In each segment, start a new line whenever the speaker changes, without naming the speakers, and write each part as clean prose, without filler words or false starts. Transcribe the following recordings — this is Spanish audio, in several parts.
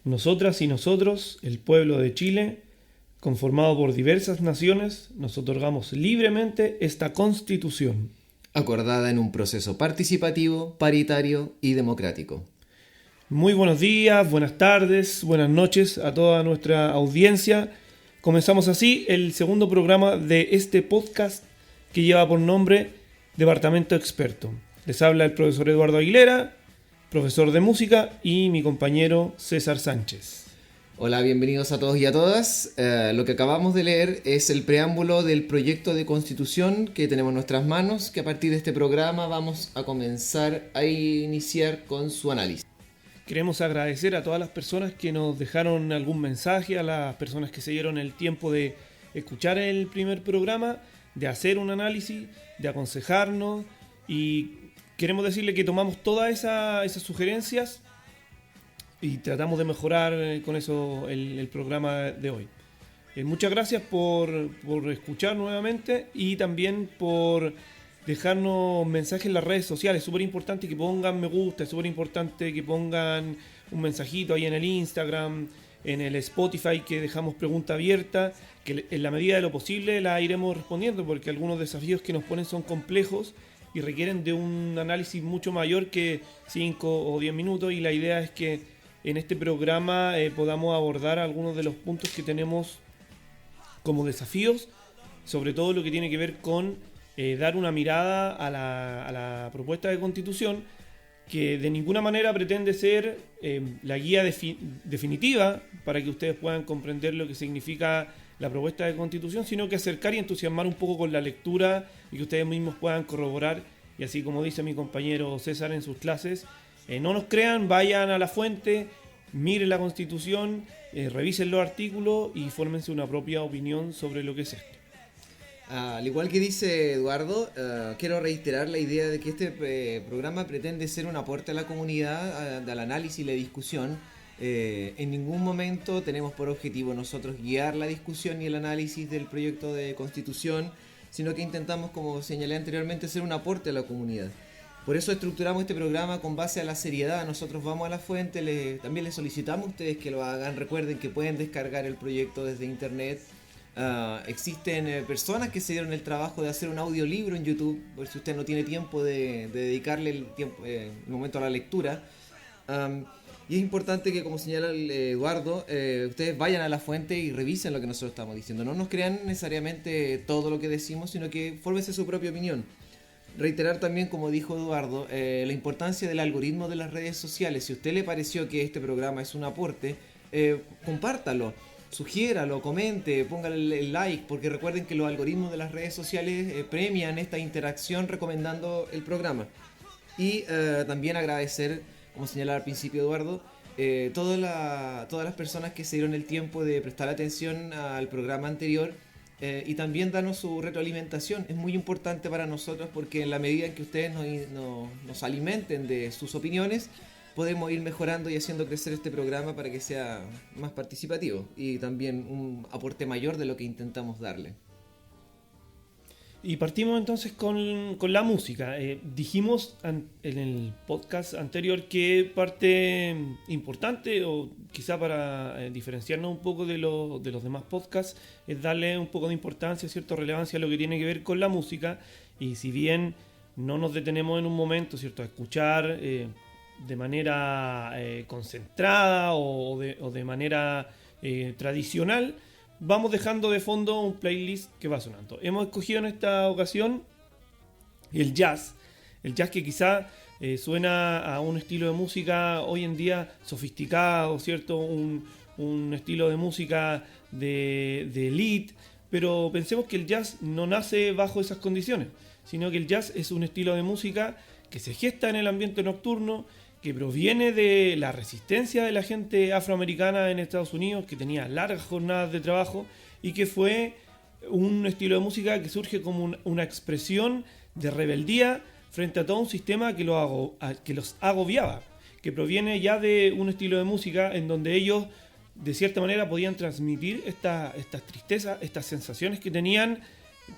Nosotras y nosotros, el pueblo de Chile, conformado por diversas naciones, nos otorgamos libremente esta Constitución.
Acordada en un proceso participativo, paritario y democrático.
Muy buenos días, buenas tardes, buenas noches a toda nuestra audiencia. Comenzamos así el segundo programa de este podcast que lleva por nombre Departamento Experto. Les habla el profesor Eduardo Aguilera, profesor de música, y mi compañero César Sánchez.
Hola, bienvenidos a todos y a todas. Lo que acabamos de leer es el preámbulo del proyecto de constitución que tenemos en nuestras manos, que a partir de este programa vamos a comenzar a iniciar con su análisis.
Queremos agradecer a todas las personas que nos dejaron algún mensaje, a las personas que se dieron el tiempo de escuchar el primer programa, de hacer un análisis, de aconsejarnos, y queremos decirle que tomamos todas esas sugerencias y tratamos de mejorar con eso el programa de hoy. Muchas gracias por escuchar nuevamente y también por dejarnos mensajes en las redes sociales. Es súper importante que pongan me gusta, es súper importante que pongan un mensajito ahí en el Instagram, en el Spotify, que dejamos pregunta abierta, que en la medida de lo posible la iremos respondiendo, porque algunos desafíos que nos ponen son complejos y requieren de un análisis mucho mayor que 5 o 10 minutos, y la idea es que en este programa podamos abordar algunos de los puntos que tenemos como desafíos, sobre todo lo que tiene que ver con dar una mirada a la propuesta de constitución, que de ninguna manera pretende ser la guía definitiva para que ustedes puedan comprender lo que significa la propuesta de constitución, sino que acercar y entusiasmar un poco con la lectura y que ustedes mismos puedan corroborar. Y así como dice mi compañero César en sus clases, no nos crean, vayan a la fuente, miren la Constitución, revisen los artículos y fórmense una propia opinión sobre lo que es esto.
Al igual que dice Eduardo, quiero reiterar la idea de que este programa pretende ser un aporte a la comunidad, al análisis y la discusión. En ningún momento tenemos por objetivo nosotros guiar la discusión y el análisis del proyecto de Constitución, sino que intentamos, como señalé anteriormente, ser un aporte a la comunidad. Por eso estructuramos este programa con base a la seriedad. Nosotros vamos a la fuente, también les solicitamos a ustedes que lo hagan. Recuerden que pueden descargar el proyecto desde internet. Existen personas que se dieron el trabajo de hacer un audiolibro en YouTube, por si usted no tiene tiempo de dedicarle el momento a la lectura. Y es importante que, como señala Eduardo, ustedes vayan a la fuente y revisen lo que nosotros estamos diciendo. No nos crean necesariamente todo lo que decimos, sino que fórmense su propia opinión. Reiterar también, como dijo Eduardo, la importancia del algoritmo de las redes sociales. Si a usted le pareció que este programa es un aporte, compártalo, sugiéralo, comente, póngale el like, porque recuerden que los algoritmos de las redes sociales premian esta interacción recomendando el programa. Y también agradecer, como señalaba al principio Eduardo, todas las personas que se dieron el tiempo de prestar atención al programa anterior. Y también darnos su retroalimentación. Es muy importante para nosotros, porque en la medida en que ustedes nos alimenten de sus opiniones, podemos ir mejorando y haciendo crecer este programa para que sea más participativo y también un aporte mayor de lo que intentamos darle.
Y partimos entonces con la música. Dijimos en el podcast anterior que parte importante, o quizá para diferenciarnos un poco de los demás podcasts, es darle un poco de importancia, cierta relevancia a lo que tiene que ver con la música. Y si bien no nos detenemos en un momento, ¿cierto?, a escuchar de manera concentrada o de manera tradicional, vamos dejando de fondo un playlist que va sonando. Hemos escogido en esta ocasión el jazz que quizá suena a un estilo de música hoy en día sofisticado, ¿cierto? Un estilo de música de elite, pero pensemos que el jazz no nace bajo esas condiciones, sino que el jazz es un estilo de música que se gesta en el ambiente nocturno, que proviene de la resistencia de la gente afroamericana en Estados Unidos, que tenía largas jornadas de trabajo, y que fue un estilo de música que surge como una expresión de rebeldía frente a todo un sistema que los agobiaba, que proviene ya de un estilo de música en donde ellos de cierta manera podían transmitir estas tristezas, estas sensaciones que tenían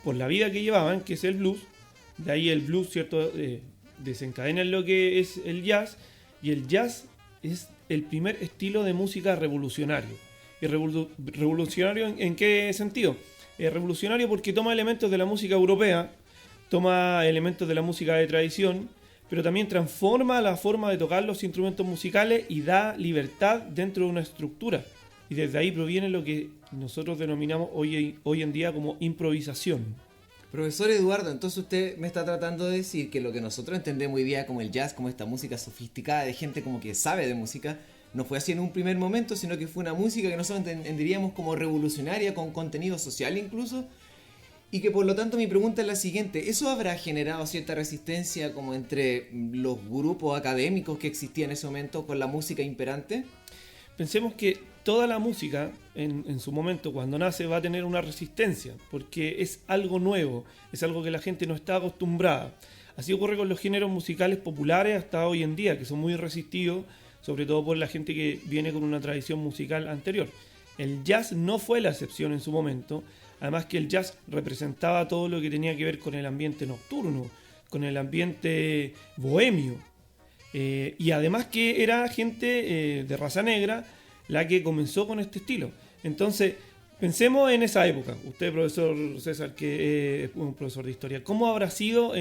por la vida que llevaban, que es el blues. De ahí el blues, ¿cierto?, desencadena en lo que es el jazz, y el jazz es el primer estilo de música revolucionario. ¿Y revolucionario en qué sentido? Revolucionario porque toma elementos de la música europea, toma elementos de la música de tradición, pero también transforma la forma de tocar los instrumentos musicales y da libertad dentro de una estructura. Y desde ahí proviene lo que nosotros denominamos hoy en día como improvisación.
Profesor Eduardo, entonces usted me está tratando de decir que lo que nosotros entendemos hoy día como el jazz, como esta música sofisticada de gente como que sabe de música, no fue así en un primer momento, sino que fue una música que nosotros entenderíamos como revolucionaria, con contenido social incluso, y que por lo tanto mi pregunta es la siguiente: ¿eso habrá generado cierta resistencia como entre los grupos académicos que existían en ese momento con la música imperante?
Pensemos que toda la música en su momento cuando nace va a tener una resistencia, porque es algo nuevo, es algo que la gente no está acostumbrada. Así ocurre con los géneros musicales populares hasta hoy en día, que son muy resistidos, sobre todo por la gente que viene con una tradición musical anterior. El jazz no fue la excepción en su momento, además que el jazz representaba todo lo que tenía que ver con el ambiente nocturno, con el ambiente bohemio, y además que era gente de raza negra la que comenzó con este estilo. Entonces, pensemos en esa época. Usted, profesor César, que es un profesor de historia, ¿cómo habrá sido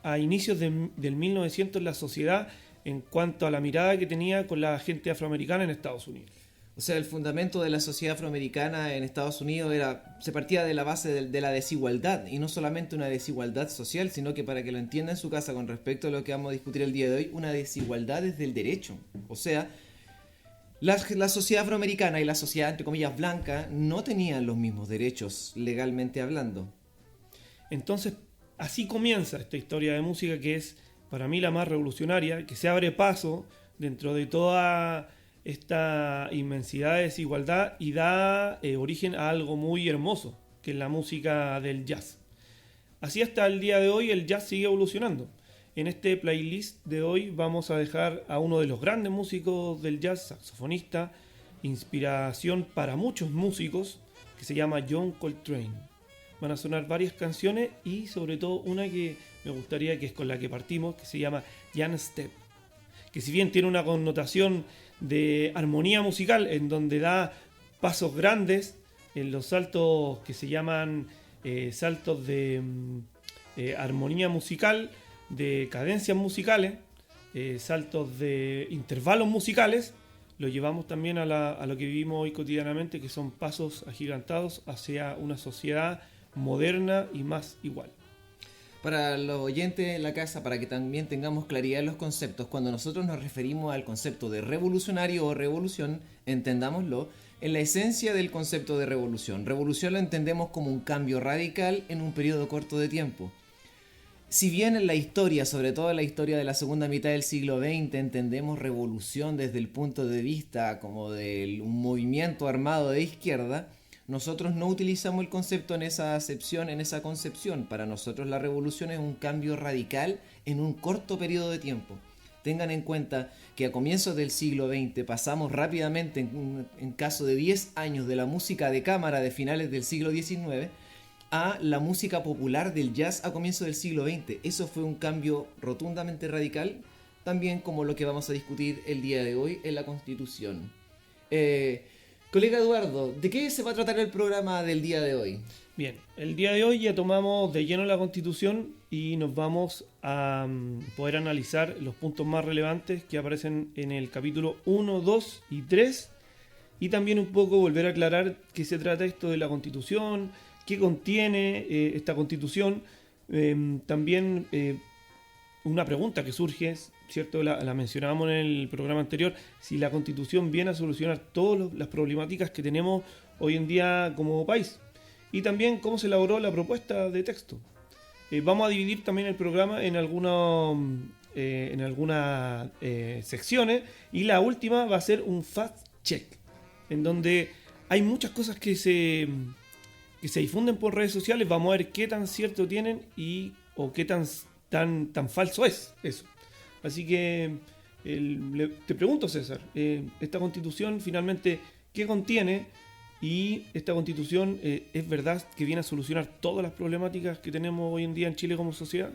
a inicios del 1900 la sociedad en cuanto a la mirada que tenía con la gente afroamericana en Estados Unidos?
O sea, el fundamento de la sociedad afroamericana en Estados Unidos se partía de la base de la desigualdad, y no solamente una desigualdad social, sino que, para que lo entienda en su casa con respecto a lo que vamos a discutir el día de hoy, una desigualdad desde el derecho. O sea, la sociedad afroamericana y la sociedad, entre comillas, blanca, no tenían los mismos derechos legalmente hablando.
Entonces, así comienza esta historia de música, que es para mí la más revolucionaria, que se abre paso dentro de toda esta inmensidad de desigualdad y da origen a algo muy hermoso, que es la música del jazz. Así hasta el día de hoy el jazz sigue evolucionando. En este playlist de hoy vamos a dejar a uno de los grandes músicos del jazz, saxofonista, inspiración para muchos músicos, que se llama John Coltrane. Van a sonar varias canciones y sobre todo una que me gustaría, que es con la que partimos, que se llama Jan Step, que si bien tiene una connotación de armonía musical, en donde da pasos grandes en los saltos que se llaman saltos de armonía musical, de cadencias musicales, saltos de intervalos musicales, lo llevamos también a lo que vivimos hoy cotidianamente, que son pasos agigantados hacia una sociedad moderna y más igual.
Para los oyentes en la casa, para que también tengamos claridad en los conceptos, cuando nosotros nos referimos al concepto de revolucionario o revolución, entendámoslo en la esencia del concepto de revolución. Revolución lo entendemos como un cambio radical en un periodo corto de tiempo. Si bien en la historia, sobre todo en la historia de la segunda mitad del siglo XX, entendemos revolución desde el punto de vista como de un movimiento armado de izquierda, nosotros no utilizamos el concepto en esa acepción, en esa concepción. Para nosotros la revolución es un cambio radical en un corto periodo de tiempo. Tengan en cuenta que a comienzos del siglo XX pasamos rápidamente, en caso de 10 años, de la música de cámara de finales del siglo XIX a la música popular del jazz a comienzos del siglo XX. Eso fue un cambio rotundamente radical, también como lo que vamos a discutir el día de hoy en la Constitución. Colega Eduardo, ¿de qué se va a tratar el programa del día de hoy?
Bien, el día de hoy ya tomamos de lleno la Constitución y nos vamos a poder analizar los puntos más relevantes que aparecen en el capítulo 1, 2 y 3, y también un poco volver a aclarar qué se trata esto de la Constitución, qué contiene esta Constitución. También una pregunta que surge, ¿cierto? La mencionábamos en el programa anterior, si la Constitución viene a solucionar todas las problemáticas que tenemos hoy en día como país. Y también cómo se elaboró la propuesta de texto. Vamos a dividir también el programa en algunas secciones, y la última va a ser un fact check, en donde hay muchas cosas que se difunden por redes sociales. Vamos a ver qué tan cierto tienen o qué tan falso es eso. Así que te pregunto, César, esta Constitución finalmente, ¿qué contiene? Y esta Constitución, ¿es verdad que viene a solucionar todas las problemáticas que tenemos hoy en día en Chile como sociedad?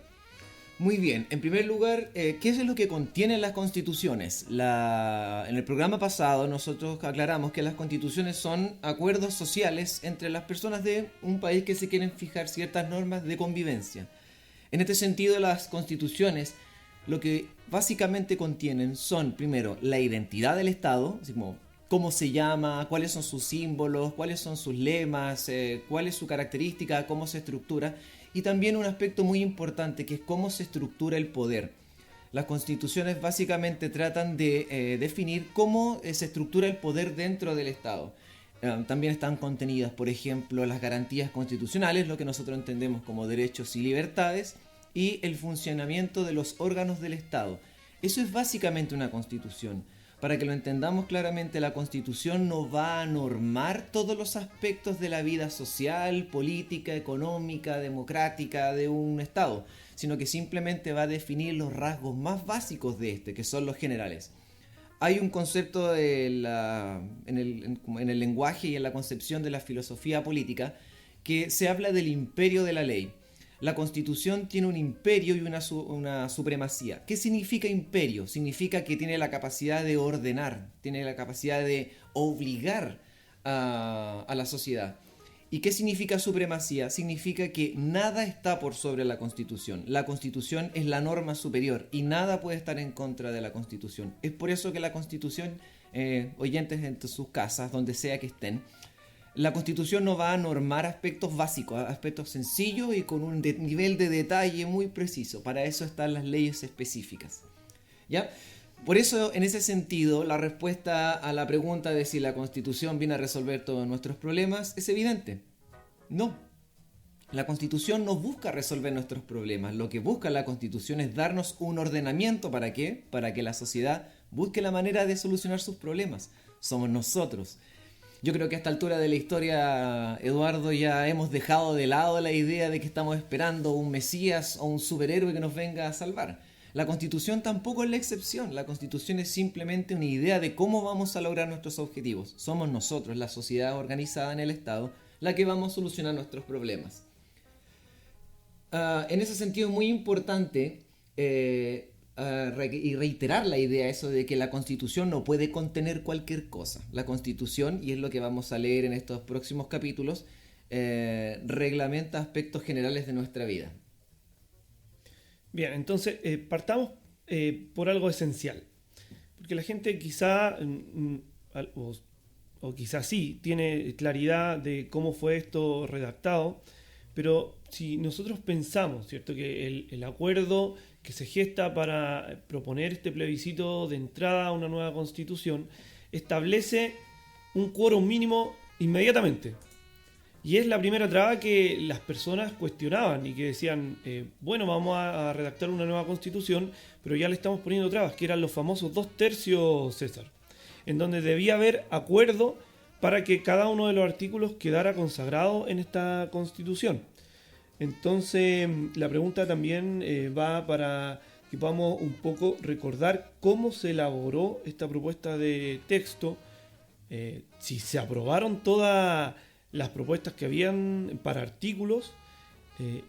Muy bien, en primer lugar, ¿qué es lo que contienen las constituciones? En el programa pasado nosotros aclaramos que las constituciones son acuerdos sociales entre las personas de un país que se quieren fijar ciertas normas de convivencia. En este sentido, las constituciones lo que básicamente contienen son, primero, la identidad del Estado, así como cómo se llama, cuáles son sus símbolos, cuáles son sus lemas, cuál es su característica, cómo se estructura, y también un aspecto muy importante que es cómo se estructura el poder. Las constituciones básicamente tratan de definir cómo se estructura el poder dentro del Estado. También están contenidas, por ejemplo, las garantías constitucionales, lo que nosotros entendemos como derechos y libertades, y el funcionamiento de los órganos del Estado. Eso es básicamente una constitución. Para que lo entendamos claramente, la constitución no va a normar todos los aspectos de la vida social, política, económica, democrática de un Estado, sino que simplemente va a definir los rasgos más básicos de este, que son los generales. Hay un concepto en el lenguaje y en la concepción de la filosofía política que se habla del imperio de la ley. La Constitución tiene un imperio y una supremacía. ¿Qué significa imperio? Significa que tiene la capacidad de ordenar, tiene la capacidad de obligar a la sociedad. ¿Y qué significa supremacía? Significa que nada está por sobre la Constitución. La Constitución es la norma superior y nada puede estar en contra de la Constitución. Es por eso que la Constitución, oyentes en sus casas, donde sea que estén, la Constitución no va a normar aspectos básicos, aspectos sencillos y con un nivel de detalle muy preciso. Para eso están las leyes específicas. ¿Ya? Por eso, en ese sentido, la respuesta a la pregunta de si la Constitución viene a resolver todos nuestros problemas es evidente. No. La Constitución no busca resolver nuestros problemas. Lo que busca la Constitución es darnos un ordenamiento. ¿Para qué? Para que la sociedad busque la manera de solucionar sus problemas. Somos nosotros. Yo creo que a esta altura de la historia, Eduardo, ya hemos dejado de lado la idea de que estamos esperando un mesías o un superhéroe que nos venga a salvar. La Constitución tampoco es la excepción. La Constitución es simplemente una idea de cómo vamos a lograr nuestros objetivos. Somos nosotros, la sociedad organizada en el Estado, la que vamos a solucionar nuestros problemas. En ese sentido es muy importante y reiterar la idea eso de que la Constitución no puede contener cualquier cosa. La Constitución, y es lo que vamos a leer en estos próximos capítulos, reglamenta aspectos generales de nuestra vida.
Bien, entonces partamos por algo esencial, porque la gente quizá, o quizá sí, tiene claridad de cómo fue esto redactado, pero si nosotros pensamos, ¿cierto?, que el acuerdo que se gesta para proponer este plebiscito de entrada a una nueva constitución establece un quórum mínimo inmediatamente. Y es la primera traba que las personas cuestionaban y que decían, bueno, vamos a redactar una nueva constitución, pero ya le estamos poniendo trabas, que eran los famosos 2/3, César, en donde debía haber acuerdo para que cada uno de los artículos quedara consagrado en esta constitución. Entonces, la pregunta también va para que podamos un poco recordar cómo se elaboró esta propuesta de texto, si se aprobaron todas las propuestas que habían para artículos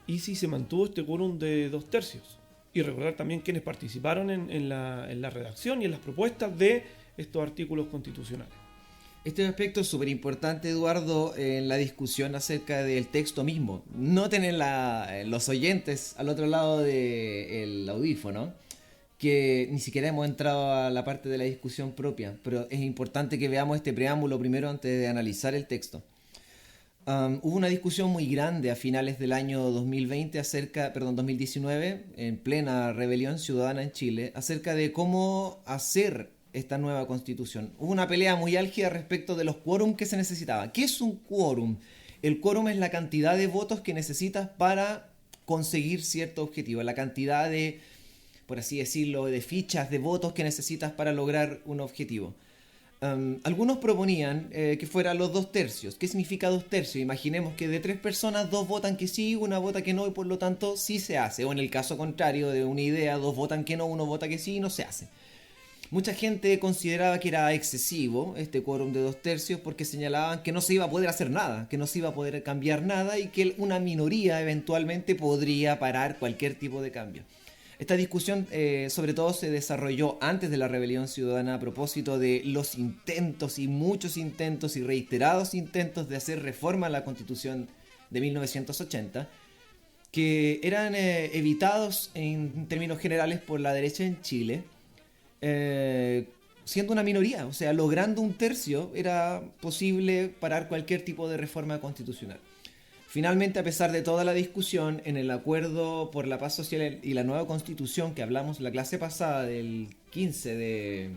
y si se mantuvo este quórum de 2/3. Y recordar también quienes participaron en la redacción y en las propuestas de estos artículos constitucionales.
Este aspecto es súper importante, Eduardo, en la discusión acerca del texto mismo. Noten los oyentes al otro lado del audífono que ni siquiera hemos entrado a la parte de la discusión propia, pero es importante que veamos este preámbulo primero antes de analizar el texto. Hubo una discusión muy grande a finales del año 2019, en plena rebelión ciudadana en Chile, acerca de cómo hacer esta nueva constitución. Hubo una pelea muy álgida respecto de los quórum que se necesitaba. ¿Qué es un quórum? El quórum es la cantidad de votos que necesitas para conseguir cierto objetivo, la cantidad de, por así decirlo, de fichas de votos que necesitas para lograr un objetivo. Algunos proponían que fuera los 2/3. ¿Qué significa 2/3? Imaginemos que de 3 personas, 2 votan que sí, 1 vota que no y por lo tanto sí se hace. O en el caso contrario de una idea, 2 votan que no, 1 vota que sí y no se hace. Mucha gente consideraba que era excesivo este quórum de 2/3 porque señalaban que no se iba a poder hacer nada, que no se iba a poder cambiar nada y que una minoría eventualmente podría parar cualquier tipo de cambio. Esta discusión sobre todo se desarrolló antes de la rebelión ciudadana a propósito de los intentos y muchos intentos y reiterados intentos de hacer reforma a la Constitución de 1980, que eran evitados en términos generales por la derecha en Chile, siendo una minoría, o sea, logrando un tercio era posible parar cualquier tipo de reforma constitucional. Finalmente, a pesar de toda la discusión, en el acuerdo por la paz social y la nueva constitución que hablamos la clase pasada del 15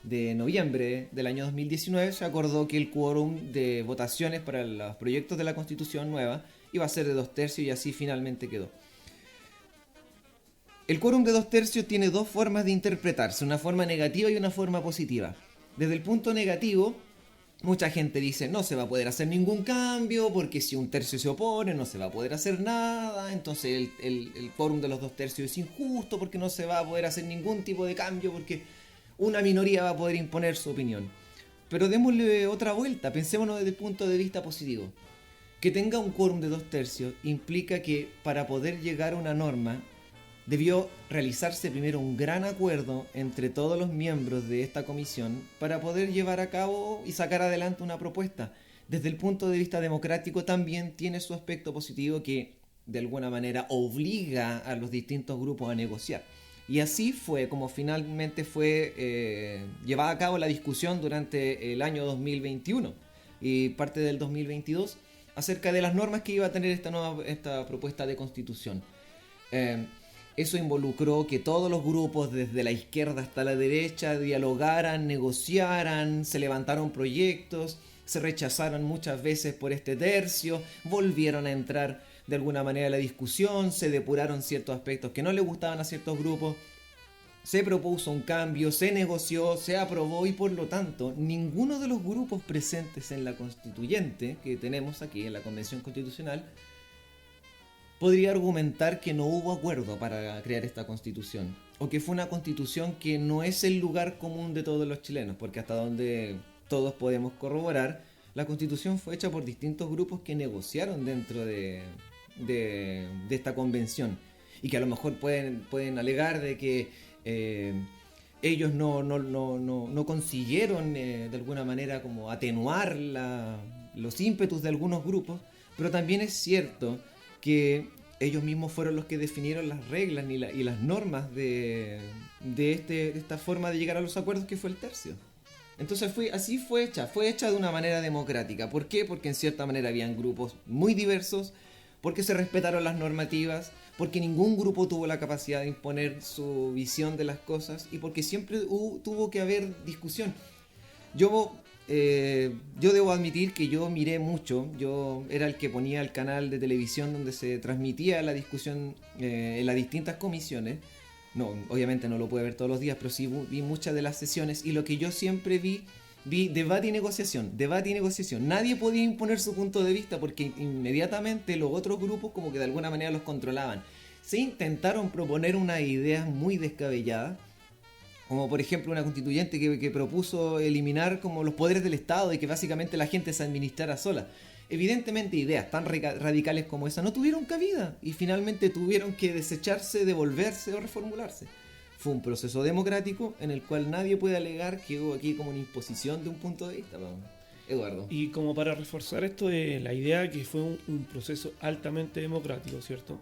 de noviembre del año 2019, se acordó que el quórum de votaciones para los proyectos de la constitución nueva iba a ser de 2/3 y así finalmente quedó. El quórum de 2/3 tiene dos formas de interpretarse, una forma negativa y una forma positiva. Desde el punto negativo, mucha gente dice no se va a poder hacer ningún cambio porque si 1/3 se opone no se va a poder hacer nada, entonces el quórum de los 2/3 es injusto porque no se va a poder hacer ningún tipo de cambio porque una minoría va a poder imponer su opinión. Pero démosle otra vuelta, pensémonos desde el punto de vista positivo. Que tenga un quórum de 2/3 implica que para poder llegar a una norma debió realizarse primero un gran acuerdo entre todos los miembros de esta comisión para poder llevar a cabo y sacar adelante una propuesta. Desde el punto de vista democrático también tiene su aspecto positivo que de alguna manera obliga a los distintos grupos a negociar. Y así fue como finalmente fue llevada a cabo la discusión durante el año 2021 y parte del 2022 acerca de las normas que iba a tener esta propuesta de constitución. Eso involucró que todos los grupos, desde la izquierda hasta la derecha, dialogaran, negociaran, se levantaron proyectos, se rechazaron muchas veces por este tercio, volvieron a entrar de alguna manera a la discusión, se depuraron ciertos aspectos que no le gustaban a ciertos grupos, se propuso un cambio, se negoció, se aprobó y por lo tanto ninguno de los grupos presentes en la constituyente que tenemos aquí en la Convención Constitucional podría argumentar que no hubo acuerdo para crear esta constitución o que fue una constitución que no es el lugar común de todos los chilenos, porque hasta donde todos podemos corroborar, la constitución fue hecha por distintos grupos que negociaron dentro de esta convención y que a lo mejor pueden alegar de que ellos no consiguieron de alguna manera como atenuar los ímpetus de algunos grupos, pero también es cierto que ellos mismos fueron los que definieron las reglas y las normas de esta forma de llegar a los acuerdos que fue el tercio. Entonces así fue hecha de una manera democrática. ¿Por qué? Porque en cierta manera habían grupos muy diversos, porque se respetaron las normativas, porque ningún grupo tuvo la capacidad de imponer su visión de las cosas y porque siempre tuvo que haber discusión. Yo debo admitir que yo miré mucho, yo era el que ponía el canal de televisión donde se transmitía la discusión en las distintas comisiones. No, obviamente no lo pude ver todos los días, pero sí vi muchas de las sesiones y lo que yo siempre vi debate y negociación. Nadie podía imponer su punto de vista porque inmediatamente los otros grupos como que de alguna manera los controlaban. Se intentaron proponer unas ideas muy descabelladas, como por ejemplo una constituyente que propuso eliminar como los poderes del Estado y que básicamente la gente se administrara sola. Evidentemente ideas tan radicales como esa no tuvieron cabida y finalmente tuvieron que desecharse, devolverse o reformularse. Fue un proceso democrático en el cual nadie puede alegar que hubo aquí como una imposición de un punto de vista, Eduardo.
Y como para reforzar esto de la idea que fue un proceso altamente democrático, ¿cierto?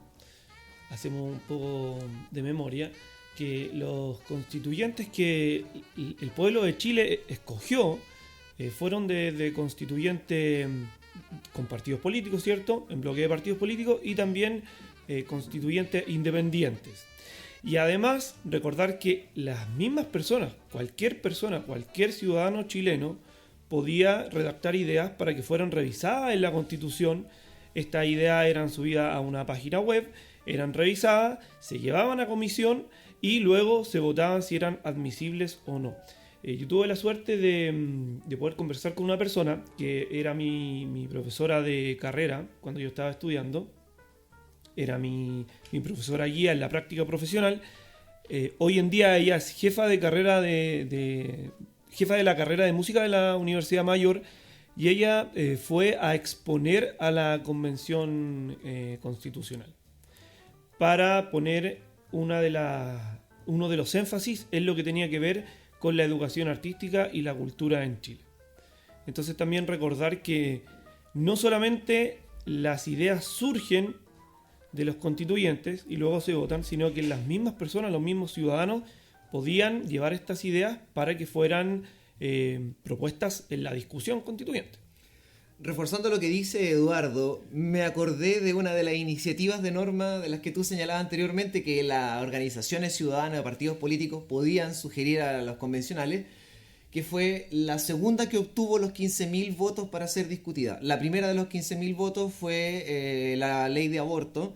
Hacemos un poco de memoria que los constituyentes que el pueblo de Chile escogió fueron de constituyentes con partidos políticos, ¿cierto? En bloque de partidos políticos y también constituyentes independientes. Y además recordar que las mismas personas, cualquier ciudadano chileno podía redactar ideas para que fueran revisadas en la Constitución. Estas ideas eran subidas a una página web, eran revisadas, se llevaban a comisión y luego se votaban si eran admisibles o no. Yo tuve la suerte de poder conversar con una persona que era mi profesora de carrera cuando yo estaba estudiando. Era mi profesora guía en la práctica profesional. Hoy en día ella es jefa de la carrera de música de la Universidad Mayor y ella fue a exponer a la Convención Constitucional para poner uno de los énfasis es lo que tenía que ver con la educación artística y la cultura en Chile. Entonces también recordar que no solamente las ideas surgen de los constituyentes y luego se votan, sino que las mismas personas, los mismos ciudadanos, podían llevar estas ideas para que fueran propuestas en la discusión constituyente.
Reforzando lo que dice Eduardo, me acordé de una de las iniciativas de norma de las que tú señalabas anteriormente, que las organizaciones ciudadanas de partidos políticos podían sugerir a los convencionales, que fue la segunda que obtuvo los 15.000 votos para ser discutida. La primera de los 15.000 votos fue la ley de aborto,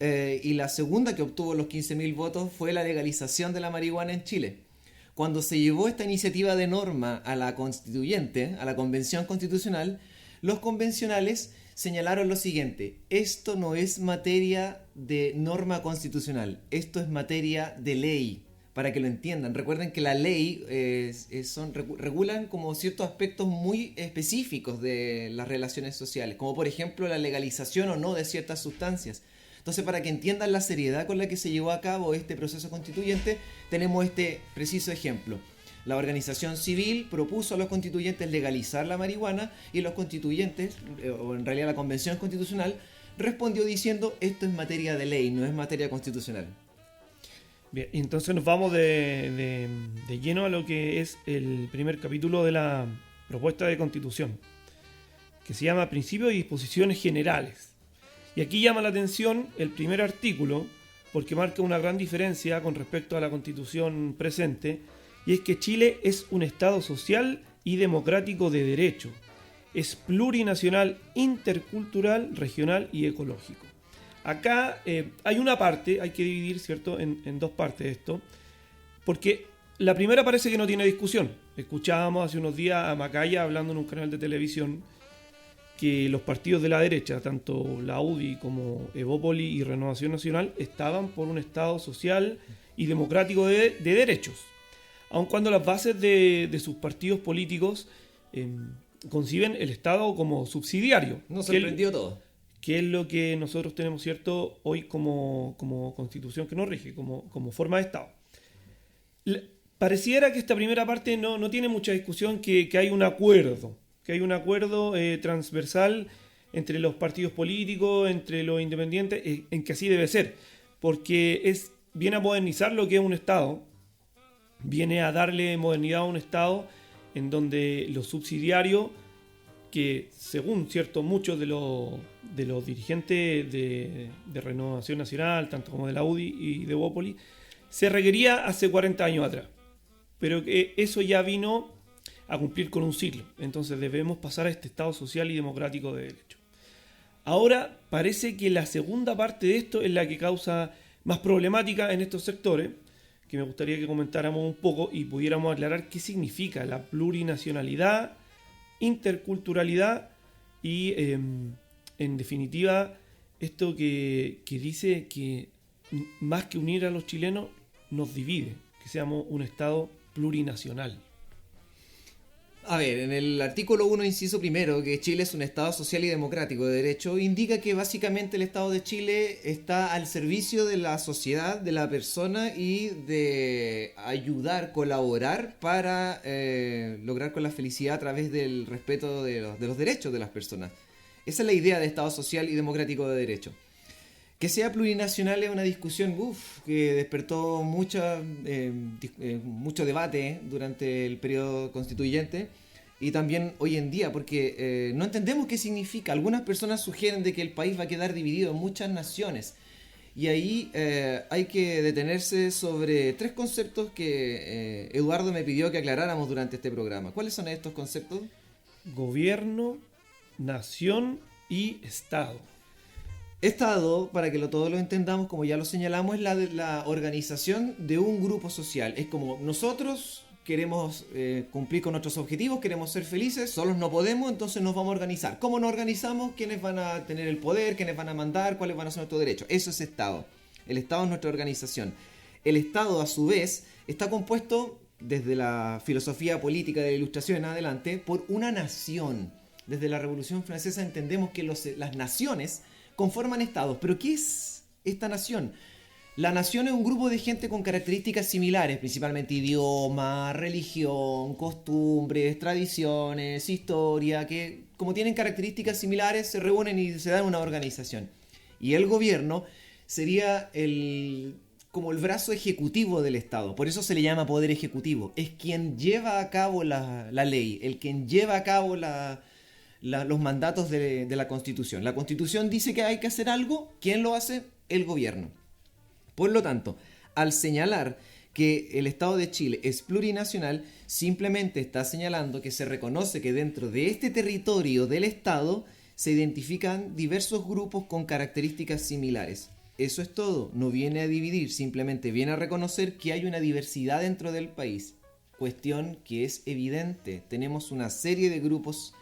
y la segunda que obtuvo los 15.000 votos fue la legalización de la marihuana en Chile. Cuando se llevó esta iniciativa de norma a la constituyente, a la convención constitucional, los convencionales señalaron lo siguiente: esto no es materia de norma constitucional, esto es materia de ley, para que lo entiendan. Recuerden que la ley regulan como ciertos aspectos muy específicos de las relaciones sociales, como por ejemplo la legalización o no de ciertas sustancias. Entonces, para que entiendan la seriedad con la que se llevó a cabo este proceso constituyente, tenemos este preciso ejemplo. La organización civil propuso a los constituyentes legalizar la marihuana y los constituyentes, o en realidad la Convención Constitucional, respondió diciendo: esto es materia de ley, no es materia constitucional.
Bien, entonces nos vamos de lleno a lo que es el primer capítulo de la propuesta de constitución, que se llama Principios y Disposiciones Generales. Y aquí llama la atención el primer artículo, porque marca una gran diferencia con respecto a la constitución presente, y es que Chile es un Estado social y democrático de derecho. Es plurinacional, intercultural, regional y ecológico. Acá hay una parte, hay que dividir, ¿cierto?, en dos partes esto, porque la primera parece que no tiene discusión. Escuchábamos hace unos días a Macaya hablando en un canal de televisión que los partidos de la derecha, tanto la UDI como Evópoli y Renovación Nacional, estaban por un Estado social y democrático de derechos. Aun cuando las bases de sus partidos políticos conciben el Estado como subsidiario.
Nos sorprendió todo.
Que es lo que nosotros tenemos, ¿cierto?, hoy como constitución que nos rige, como forma de Estado. Pareciera que esta primera parte no tiene mucha discusión, que hay un acuerdo. Que hay un acuerdo transversal entre los partidos políticos, entre los independientes, en que así debe ser, porque viene a modernizar lo que es un Estado, viene a darle modernidad a un Estado en donde los subsidiarios, que según cierto muchos de los dirigentes de Renovación Nacional, tanto como de la UDI y de Evópoli, se requería hace 40 años atrás, pero que eso ya vino a cumplir con un ciclo. Entonces debemos pasar a este Estado social y democrático de derecho. Ahora parece que la segunda parte de esto es la que causa más problemática en estos sectores, que me gustaría que comentáramos un poco y pudiéramos aclarar qué significa la plurinacionalidad, interculturalidad y en definitiva esto que dice que más que unir a los chilenos nos divide, que seamos un Estado plurinacional.
A ver, en el artículo 1, inciso primero, que Chile es un Estado social y democrático de derecho, indica que básicamente el Estado de Chile está al servicio de la sociedad, de la persona y de ayudar, colaborar para lograr con la felicidad a través del respeto de los derechos de las personas. Esa es la idea de Estado social y democrático de derecho. Que sea plurinacional es una discusión que despertó mucho debate durante el periodo constituyente y también hoy en día, porque no entendemos qué significa. Algunas personas sugieren de que el país va a quedar dividido en muchas naciones, y ahí hay que detenerse sobre tres conceptos que Eduardo me pidió que aclaráramos durante este programa. ¿Cuáles son estos conceptos?
Gobierno, nación y Estado.
Estado, para que todos lo entendamos, como ya lo señalamos, es la organización de un grupo social. Es como nosotros queremos cumplir con nuestros objetivos, queremos ser felices, solos no podemos, entonces nos vamos a organizar. ¿Cómo nos organizamos? ¿Quiénes van a tener el poder? ¿Quiénes van a mandar? ¿Cuáles van a ser nuestros derechos? Eso es Estado. El Estado es nuestra organización. El Estado, a su vez, está compuesto, desde la filosofía política de la Ilustración en adelante, por una nación. Desde la Revolución Francesa entendemos que las naciones conforman estados. ¿Pero qué es esta nación? La nación es un grupo de gente con características similares, principalmente idioma, religión, costumbres, tradiciones, historia, que como tienen características similares se reúnen y se dan una organización. Y el gobierno sería como el brazo ejecutivo del Estado, por eso se le llama poder ejecutivo. Es quien lleva a cabo la ley, el quien lleva a cabo los mandatos de la Constitución. La Constitución dice que hay que hacer algo, ¿quién lo hace? El gobierno. Por lo tanto, al señalar que el Estado de Chile es plurinacional, simplemente está señalando que se reconoce que dentro de este territorio del Estado se identifican diversos grupos con características similares. Eso es todo, no viene a dividir, simplemente viene a reconocer que hay una diversidad dentro del país. Cuestión que es evidente, tenemos una serie de grupos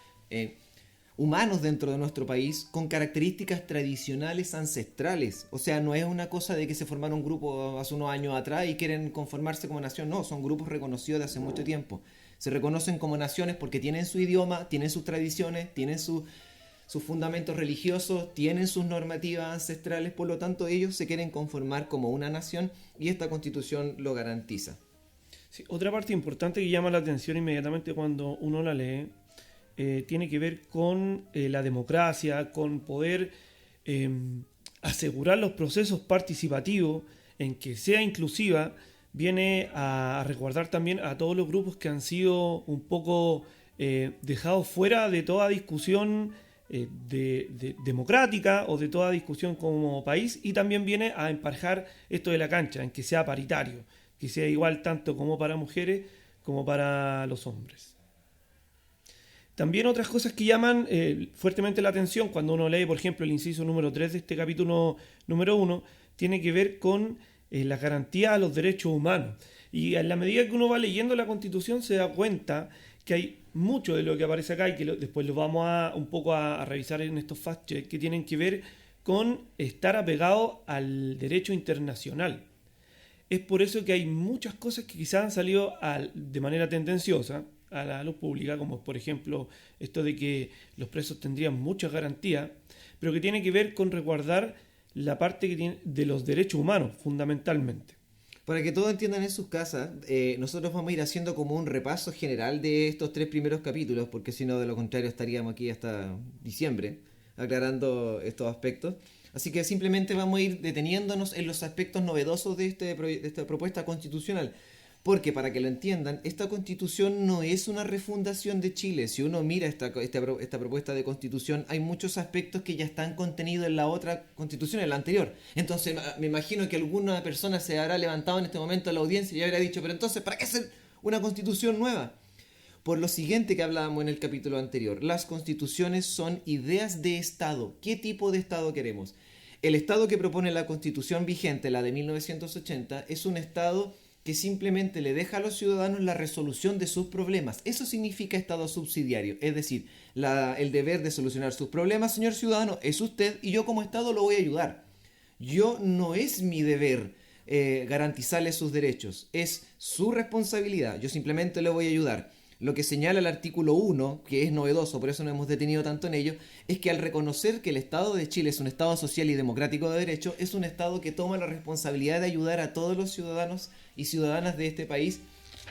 humanos dentro de nuestro país con características tradicionales ancestrales. O sea, no es una cosa de que se formaron un grupo hace unos años atrás y quieren conformarse como nación. No, son grupos reconocidos de hace mucho tiempo. Se reconocen como naciones porque tienen su idioma, tienen sus tradiciones, tienen sus fundamentos religiosos, tienen sus normativas ancestrales. Por lo tanto, ellos se quieren conformar como una nación y esta Constitución lo garantiza.
Sí, otra parte importante que llama la atención inmediatamente cuando uno la lee tiene que ver con la democracia, con poder asegurar los procesos participativos, en que sea inclusiva. Viene a resguardar también a todos los grupos que han sido un poco dejados fuera de toda discusión democrática o de toda discusión como país, y también viene a emparejar esto de la cancha, en que sea paritario, que sea igual tanto como para mujeres como para los hombres. También otras cosas que llaman fuertemente la atención cuando uno lee, por ejemplo, el inciso número 3 de este capítulo número 1, tiene que ver con la garantía a los derechos humanos. Y en la medida que uno va leyendo la Constitución se da cuenta que hay mucho de lo que aparece acá y que después lo vamos un poco a revisar en estos fact-checks que tienen que ver con estar apegado al derecho internacional. Es por eso que hay muchas cosas que quizás han salido de manera tendenciosa a la luz pública, como por ejemplo esto de que los presos tendrían muchas garantías, pero que tiene que ver con resguardar la parte que tiene de los derechos humanos, fundamentalmente.
Para que todos entiendan en sus casas, nosotros vamos a ir haciendo como un repaso general de estos 3 primeros capítulos, porque si no, de lo contrario, estaríamos aquí hasta diciembre aclarando estos aspectos. Así que simplemente vamos a ir deteniéndonos en los aspectos novedosos de esta propuesta constitucional. Porque, para que lo entiendan, esta constitución no es una refundación de Chile. Si uno mira esta propuesta de constitución, hay muchos aspectos que ya están contenidos en la otra constitución, en la anterior. Entonces, me imagino que alguna persona se habrá levantado en este momento en la audiencia y habrá dicho, pero entonces, ¿para qué hacer una constitución nueva? Por lo siguiente que hablábamos en el capítulo anterior, las constituciones son ideas de Estado. ¿Qué tipo de Estado queremos? El Estado que propone la constitución vigente, la de 1980, es un Estado que simplemente le deja a los ciudadanos la resolución de sus problemas. Eso significa Estado subsidiario, es decir, el deber de solucionar sus problemas, señor ciudadano, es usted y yo como Estado lo voy a ayudar. No es mi deber garantizarle sus derechos, es su responsabilidad, yo simplemente le voy a ayudar. Lo que señala el artículo 1, que es novedoso, por eso nos hemos detenido tanto en ello, es que al reconocer que el Estado de Chile es un Estado social y democrático de derecho, es un Estado que toma la responsabilidad de ayudar a todos los ciudadanos y ciudadanas de este país.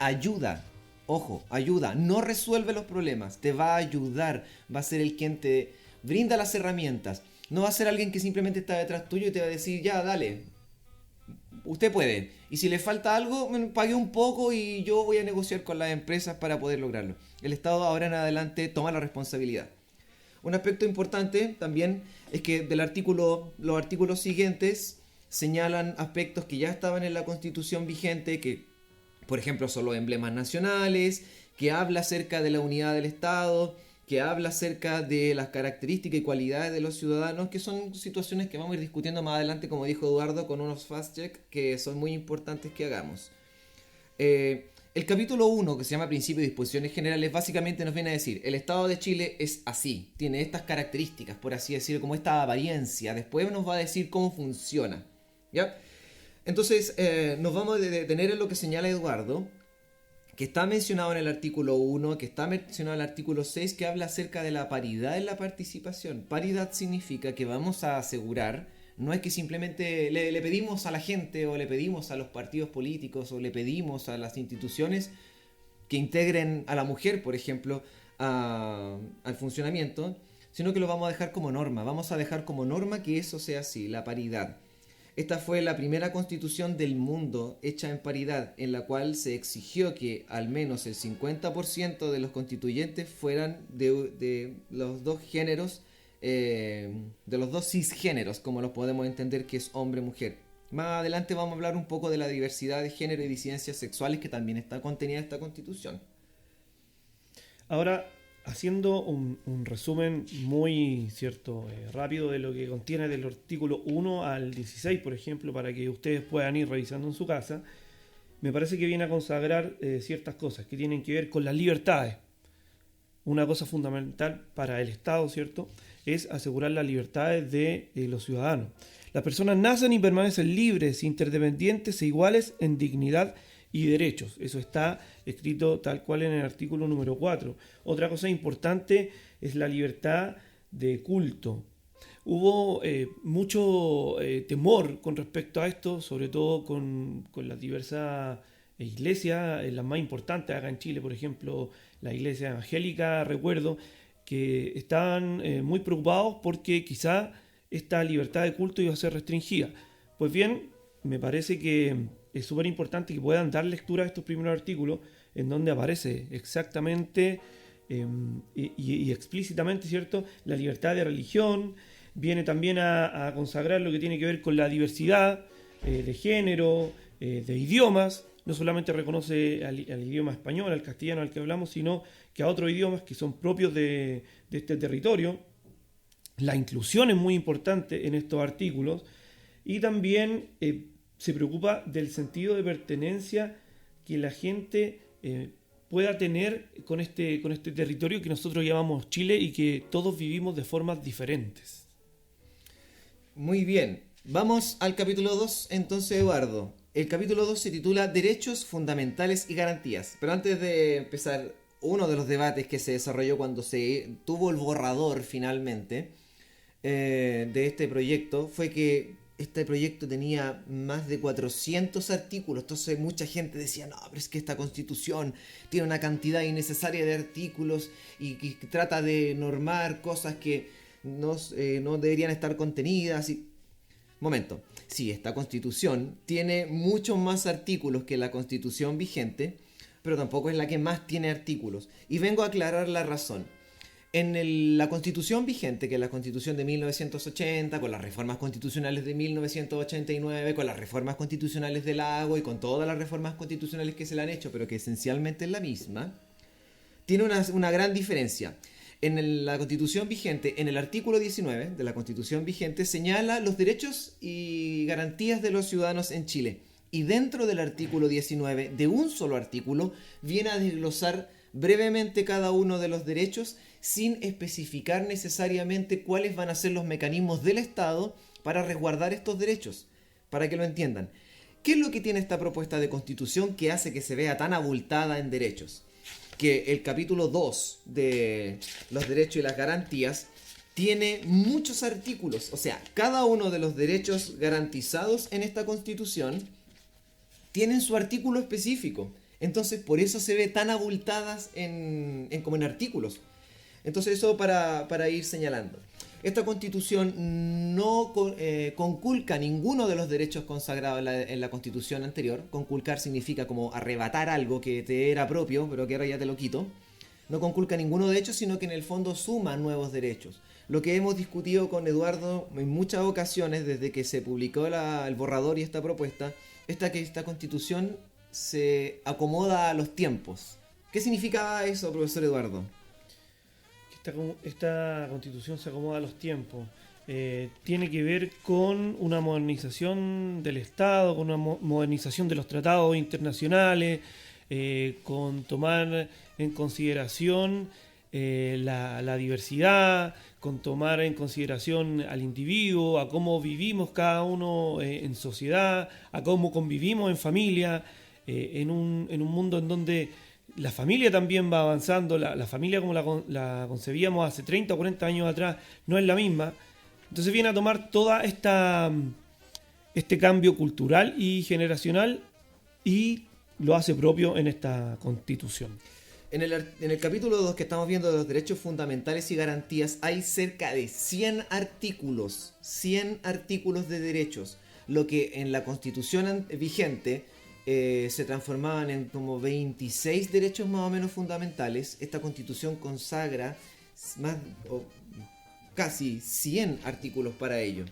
Ayuda, ojo, ayuda, no resuelve los problemas, te va a ayudar, va a ser el quien te brinda las herramientas. No va a ser alguien que simplemente está detrás tuyo y te va a decir, ya, dale, usted puede. Y si le falta algo, pague un poco y yo voy a negociar con las empresas para poder lograrlo. El Estado ahora en adelante toma la responsabilidad. Un aspecto importante también es que los artículos siguientes señalan aspectos que ya estaban en la Constitución vigente, que por ejemplo son los emblemas nacionales, que habla acerca de la unidad del Estado, que habla acerca de las características y cualidades de los ciudadanos, que son situaciones que vamos a ir discutiendo más adelante, como dijo Eduardo, con unos fast-check que son muy importantes que hagamos. El capítulo 1, que se llama Principios y Disposiciones Generales, básicamente nos viene a decir, el Estado de Chile es así, tiene estas características, por así decirlo, como esta apariencia. Después nos va a decir cómo funciona, ¿ya? Entonces, nos vamos a detener en lo que señala Eduardo, que está mencionado en el artículo 1, que está mencionado en el artículo 6, que habla acerca de la paridad en la participación. Paridad significa que vamos a asegurar No es que simplemente le pedimos a la gente o le pedimos a los partidos políticos o le pedimos a las instituciones que integren a la mujer, por ejemplo, al funcionamiento, sino que lo vamos a dejar como norma. Vamos a dejar como norma que eso sea así, la paridad. Esta fue la primera constitución del mundo hecha en paridad, en la cual se exigió que al menos el 50% de los constituyentes fueran de los dos géneros, de los dos cisgéneros, como los podemos entender que es hombre-mujer. Más adelante vamos a hablar un poco de la diversidad de género y disidencias sexuales que también está contenida en esta constitución.
Ahora, haciendo un resumen muy rápido de lo que contiene del artículo 1 al 16, por ejemplo, para que ustedes puedan ir revisando en su casa, me parece que viene a consagrar ciertas cosas que tienen que ver con las libertades. Una cosa fundamental para el Estado, ¿cierto?, es asegurar las libertades de los ciudadanos. Las personas nacen y permanecen libres, interdependientes e iguales en dignidad y derechos. Eso está escrito tal cual en el artículo número 4. Otra cosa importante es la libertad de culto. Hubo mucho temor con respecto a esto, sobre todo con las diversas iglesias, las más importantes acá en Chile, por ejemplo, la iglesia evangélica, recuerdo, que estaban muy preocupados porque quizá esta libertad de culto iba a ser restringida. Pues bien, me parece que es súper importante que puedan dar lectura a estos primeros artículos en donde aparece exactamente y explícitamente, ¿cierto?, la libertad de religión. Viene también a consagrar lo que tiene que ver con la diversidad de género, de idiomas. No solamente reconoce al idioma español, al castellano al que hablamos, sino que a otros idiomas que son propios de este territorio. La inclusión es muy importante en estos artículos y también se preocupa del sentido de pertenencia que la gente pueda tener con este territorio que nosotros llamamos Chile y que todos vivimos de formas diferentes.
Muy bien, vamos al capítulo 2 entonces, Eduardo. El capítulo 2 se titula Derechos Fundamentales y Garantías. Pero antes de empezar, uno de los debates que se desarrolló cuando se tuvo el borrador finalmente de este proyecto fue que este proyecto tenía más de 400 artículos. Entonces mucha gente decía, no, pero es que esta constitución tiene una cantidad innecesaria de artículos y trata de normar cosas que no deberían estar contenidas. Momento, sí, esta constitución tiene muchos más artículos que la constitución vigente, pero tampoco es la que más tiene artículos. Y vengo a aclarar la razón. En la constitución vigente, que es la constitución de 1980, con las reformas constitucionales de 1989, con las reformas constitucionales del Lago y con todas las reformas constitucionales que se le han hecho, pero que esencialmente es la misma, tiene una gran diferencia. En la constitución vigente, en el artículo 19 de la constitución vigente, señala los derechos y garantías de los ciudadanos en Chile. Y dentro del artículo 19, de un solo artículo, viene a desglosar brevemente cada uno de los derechos sin especificar necesariamente cuáles van a ser los mecanismos del Estado para resguardar estos derechos, para que lo entiendan. ¿Qué es lo que tiene esta propuesta de constitución que hace que se vea tan abultada en derechos? Que el capítulo 2 de los derechos y las garantías tiene muchos artículos, o sea, cada uno de los derechos garantizados en esta constitución tienen su artículo específico. Entonces, por eso se ve tan abultadas como en artículos. Entonces, eso para ir señalando. Esta constitución no conculca ninguno de los derechos consagrados en la constitución anterior. Conculcar significa como arrebatar algo que te era propio, pero que ahora ya te lo quito. No conculca ninguno de ellos, sino que en el fondo suma nuevos derechos. Lo que hemos discutido con Eduardo en muchas ocasiones desde que se publicó el borrador y esta propuesta, que esta constitución se acomoda a los tiempos. ¿Qué significa eso, profesor Eduardo?
Esta constitución se acomoda a los tiempos. Tiene que ver con una modernización del Estado, con una modernización de los tratados internacionales, con tomar en consideración la diversidad, con tomar en consideración al individuo, a cómo vivimos cada uno en sociedad, a cómo convivimos en familia, en un mundo en donde la familia también va avanzando. La familia como la concebíamos hace 30 o 40 años atrás no es la misma. Entonces viene a tomar toda este cambio cultural y generacional y lo hace propio en esta Constitución.
En el capítulo 2 que estamos viendo de los derechos fundamentales y garantías hay cerca de 100 artículos de derechos, lo que en la Constitución vigente se transformaban en como 26 derechos más o menos fundamentales. Esta Constitución consagra casi 100 artículos para ello.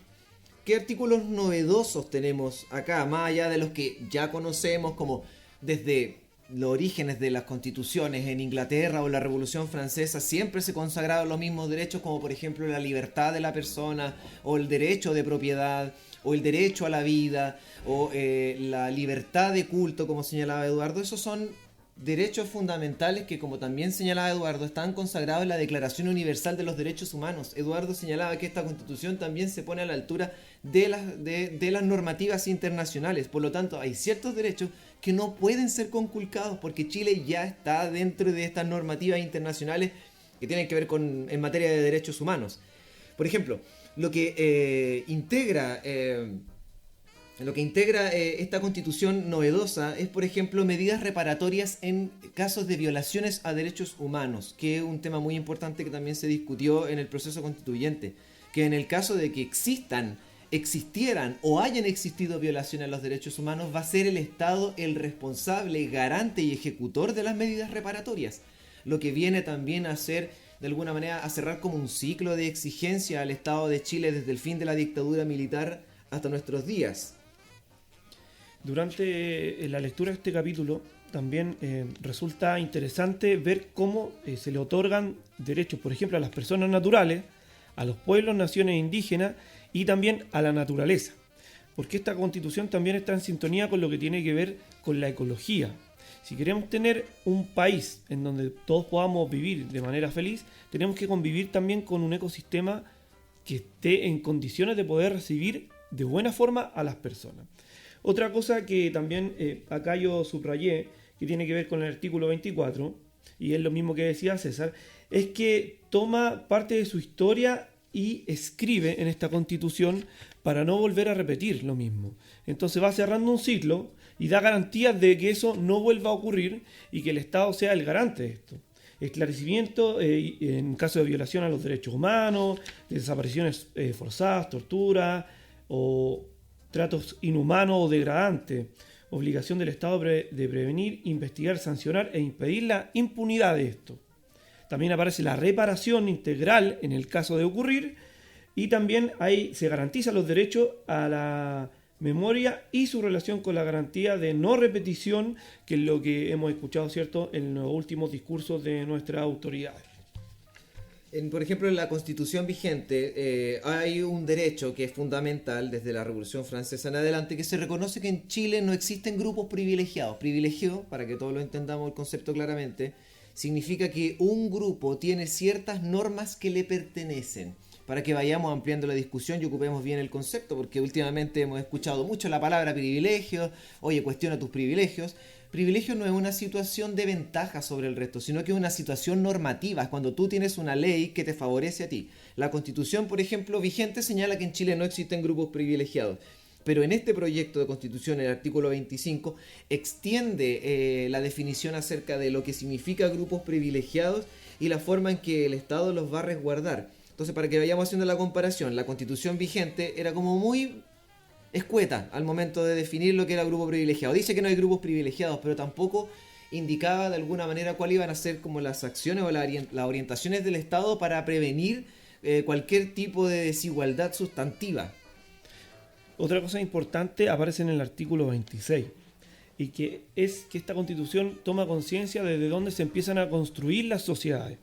¿Qué artículos novedosos tenemos acá? Más allá de los que ya conocemos, como desde los orígenes de las constituciones en Inglaterra o la Revolución Francesa, siempre se consagraron los mismos derechos, como por ejemplo la libertad de la persona, o el derecho de propiedad, o el derecho a la vida, o la libertad de culto, como señalaba Eduardo. Esos son derechos fundamentales que, como también señalaba Eduardo, están consagrados en la Declaración Universal de los Derechos Humanos. Eduardo señalaba que esta Constitución también se pone a la altura de las normativas internacionales. Por lo tanto, hay ciertos derechos que no pueden ser conculcados porque Chile ya está dentro de estas normativas internacionales que tienen que ver en materia de derechos humanos. Por ejemplo, lo que integra esta Constitución novedosa es, por ejemplo, medidas reparatorias en casos de violaciones a derechos humanos, que es un tema muy importante que también se discutió en el proceso constituyente, que en el caso de que existieran o hayan existido violaciones a los derechos humanos, va a ser el Estado el responsable, garante y ejecutor de las medidas reparatorias, lo que viene también a ser, de alguna manera, a cerrar como un ciclo de exigencia al Estado de Chile desde el fin de la dictadura militar hasta nuestros días.
Durante la lectura de este capítulo también resulta interesante ver cómo se le otorgan derechos, por ejemplo, a las personas naturales, a los pueblos, naciones indígenas y también a la naturaleza. Porque esta Constitución también está en sintonía con lo que tiene que ver con la ecología. Si queremos tener un país en donde todos podamos vivir de manera feliz, tenemos que convivir también con un ecosistema que esté en condiciones de poder recibir de buena forma a las personas. Otra cosa que también acá yo subrayé, que tiene que ver con el artículo 24, y es lo mismo que decía César, es que toma parte de su historia y escribe en esta Constitución para no volver a repetir lo mismo. Entonces va cerrando un ciclo y da garantías de que eso no vuelva a ocurrir y que el Estado sea el garante de esto. Esclarecimiento en caso de violación a los derechos humanos, desapariciones forzadas, tortura o tratos inhumanos o degradantes, obligación del Estado de prevenir, investigar, sancionar e impedir la impunidad de esto. También aparece la reparación integral en el caso de ocurrir y también ahí se garantizan los derechos a la memoria y su relación con la garantía de no repetición, que es lo que hemos escuchado, ¿cierto?, en los últimos discursos de nuestras autoridades.
Por ejemplo, en la Constitución vigente hay un derecho que es fundamental desde la Revolución Francesa en adelante, que se reconoce que en Chile no existen grupos privilegiados. Privilegio, para que todos lo entendamos el concepto claramente, significa que un grupo tiene ciertas normas que le pertenecen. Para que vayamos ampliando la discusión y ocupemos bien el concepto, porque últimamente hemos escuchado mucho la palabra privilegio, oye, cuestiona tus privilegios. Privilegio no es una situación de ventaja sobre el resto, sino que es una situación normativa, es cuando tú tienes una ley que te favorece a ti. La Constitución, por ejemplo, vigente señala que en Chile no existen grupos privilegiados, pero en este proyecto de Constitución, el artículo 25, extiende la definición acerca de lo que significa grupos privilegiados y la forma en que el Estado los va a resguardar. Entonces, para que vayamos haciendo la comparación, la Constitución vigente era como muy escueta al momento de definir lo que era grupo privilegiado. Dice que no hay grupos privilegiados, pero tampoco indicaba de alguna manera cuáles iban a ser como las acciones o las orientaciones del Estado para prevenir cualquier tipo de desigualdad sustantiva.
Otra cosa importante aparece en el artículo 26, y que es que esta Constitución toma conciencia desde dónde se empiezan a construir las sociedades.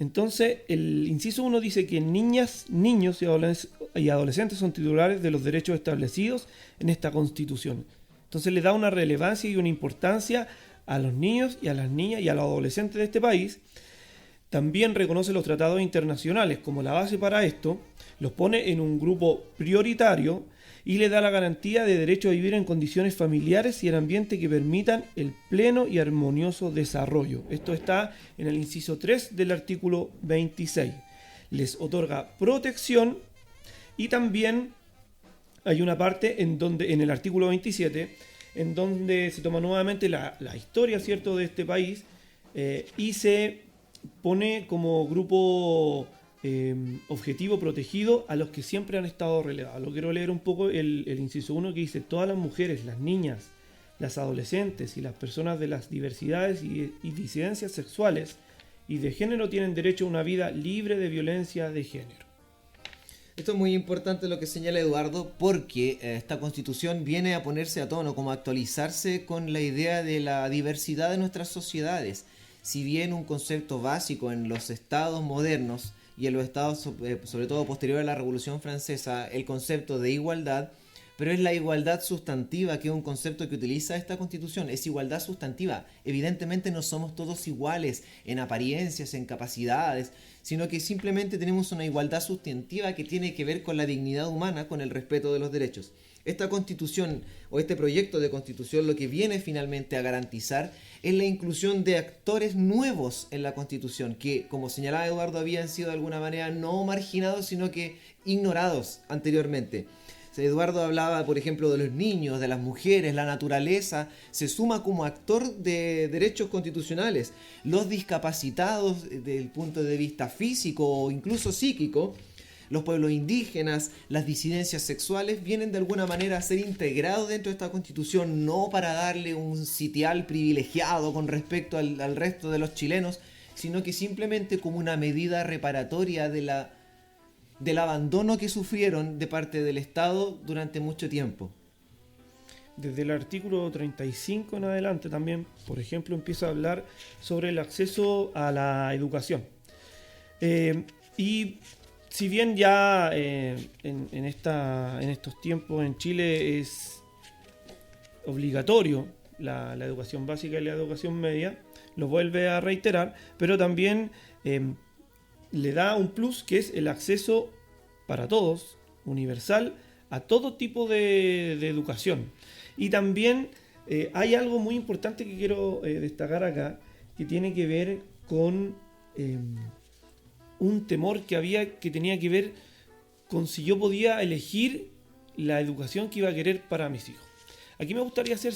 Entonces, el inciso 1 dice que niñas, niños y adolescentes son titulares de los derechos establecidos en esta Constitución. Entonces le da una relevancia y una importancia a los niños y a las niñas y a los adolescentes de este país. También reconoce los tratados internacionales como la base para esto, los pone en un grupo prioritario y le da la garantía de derecho a vivir en condiciones familiares y en ambiente que permitan el pleno y armonioso desarrollo. Esto está en el inciso 3 del artículo 26. Les otorga protección Y también hay una parte en el artículo 27, en donde se toma nuevamente la historia, ¿cierto?, de este país, y se pone como grupo objetivo protegido a los que siempre han estado relegados. Lo quiero leer un poco el inciso 1, que dice: todas las mujeres, las niñas, las adolescentes y las personas de las diversidades y disidencias sexuales y de género tienen derecho a una vida libre de violencia de género.
Esto es muy importante lo que señala Eduardo, porque esta constitución viene a ponerse a tono, como a actualizarse con la idea de la diversidad de nuestras sociedades. Si bien un concepto básico en los estados modernos y en los estados, sobre todo posterior a la Revolución Francesa, el concepto de igualdad, pero es la igualdad sustantiva, que es un concepto que utiliza esta Constitución, es igualdad sustantiva. Evidentemente no somos todos iguales en apariencias, en capacidades, sino que simplemente tenemos una igualdad sustantiva que tiene que ver con la dignidad humana, con el respeto de los derechos. Esta Constitución o este proyecto de Constitución lo que viene finalmente a garantizar es la inclusión de actores nuevos en la Constitución, que, como señalaba Eduardo, habían sido de alguna manera no marginados, sino que ignorados anteriormente. Eduardo hablaba, por ejemplo, de los niños, de las mujeres, la naturaleza, se suma como actor de derechos constitucionales. Los discapacitados desde el punto de vista físico o incluso psíquico, los pueblos indígenas, las disidencias sexuales vienen de alguna manera a ser integrados dentro de esta Constitución, no para darle un sitial privilegiado con respecto al resto de los chilenos, sino que simplemente como una medida reparatoria del abandono que sufrieron de parte del Estado durante mucho tiempo.
Desde el artículo 35 en adelante también, por ejemplo, empieza a hablar sobre el acceso a la educación. Y si bien ya en estos tiempos en Chile es obligatorio la educación básica y la educación media, lo vuelve a reiterar, pero también le da un plus, que es el acceso para todos, universal, a todo tipo de educación. Y también hay algo muy importante que quiero destacar acá, que tiene que ver con un temor que tenía que ver con si yo podía elegir la educación que iba a querer para mis hijos. Aquí me gustaría hacer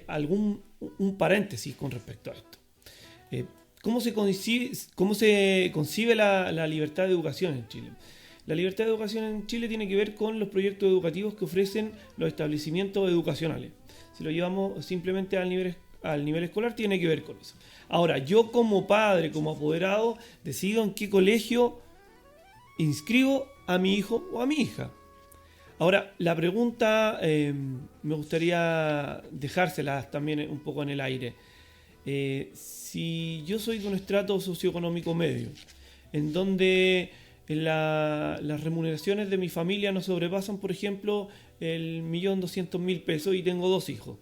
un paréntesis con respecto a esto. ¿Cómo se concibe la libertad de educación en Chile? La libertad de educación en Chile tiene que ver con los proyectos educativos que ofrecen los establecimientos educacionales. Si lo llevamos simplemente al nivel escolar, tiene que ver con eso. Ahora, yo como padre, como apoderado, decido en qué colegio inscribo a mi hijo o a mi hija. Ahora, la pregunta me gustaría dejárselas también un poco en el aire. Si yo soy de un estrato socioeconómico medio, en donde las remuneraciones de mi familia no sobrepasan, por ejemplo, el 1.200.000 pesos y tengo 2 hijos,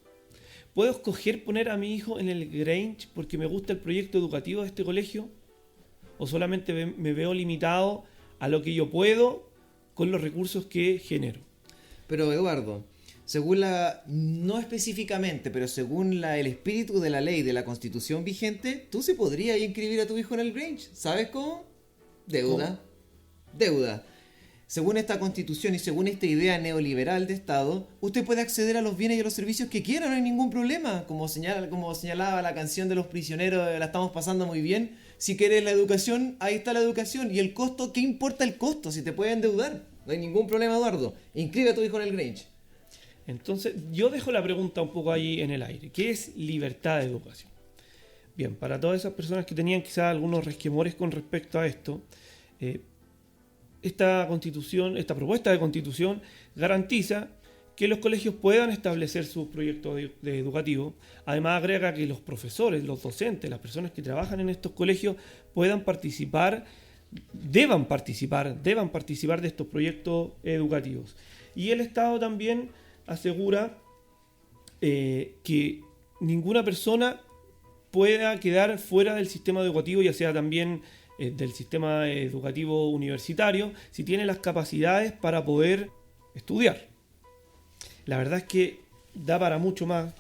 ¿puedo escoger poner a mi hijo en el Grange porque me gusta el proyecto educativo de este colegio? ¿O solamente me veo limitado a lo que yo puedo con los recursos que genero?
Pero Eduardo, no específicamente, pero según el espíritu de la ley, de la Constitución vigente, tú se podrías inscribir a tu hijo en el Grange. ¿Sabes cómo? Deuda. Deuda. Según esta Constitución y según esta idea neoliberal de Estado, usted puede acceder a los bienes y a los servicios que quiera, no hay ningún problema. Como señalaba la canción de Los Prisioneros, la estamos pasando muy bien. Si quieres la educación, ahí está la educación. Y el costo, ¿qué importa el costo? Si te puede endeudar. No hay ningún problema, Eduardo. Inscribe a tu hijo en el Grange.
Entonces, yo dejo la pregunta un poco ahí en el aire. ¿Qué es libertad de educación? Bien, para todas esas personas que tenían quizás algunos resquemores con respecto a esto, esta propuesta de constitución garantiza que los colegios puedan establecer sus proyectos educativos. Además, agrega que los profesores, los docentes, las personas que trabajan en estos colegios deban participar de estos proyectos educativos. Y el Estado también asegura que ninguna persona pueda quedar fuera del sistema educativo, ya sea también del sistema educativo universitario, si tiene las capacidades para poder estudiar. La verdad es que da para mucho más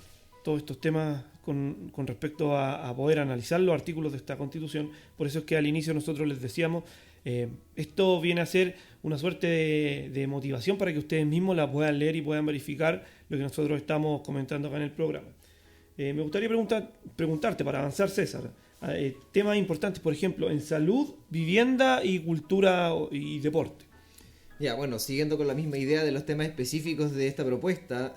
todos estos temas con respecto a poder analizar los artículos de esta Constitución. Por eso es que al inicio nosotros les decíamos, esto viene a ser una suerte de motivación para que ustedes mismos la puedan leer y puedan verificar lo que nosotros estamos comentando acá en el programa. Me gustaría preguntarte, para avanzar, César, temas importantes, por ejemplo, en salud, vivienda y cultura y deporte.
Ya, bueno, siguiendo con la misma idea de los temas específicos de esta propuesta,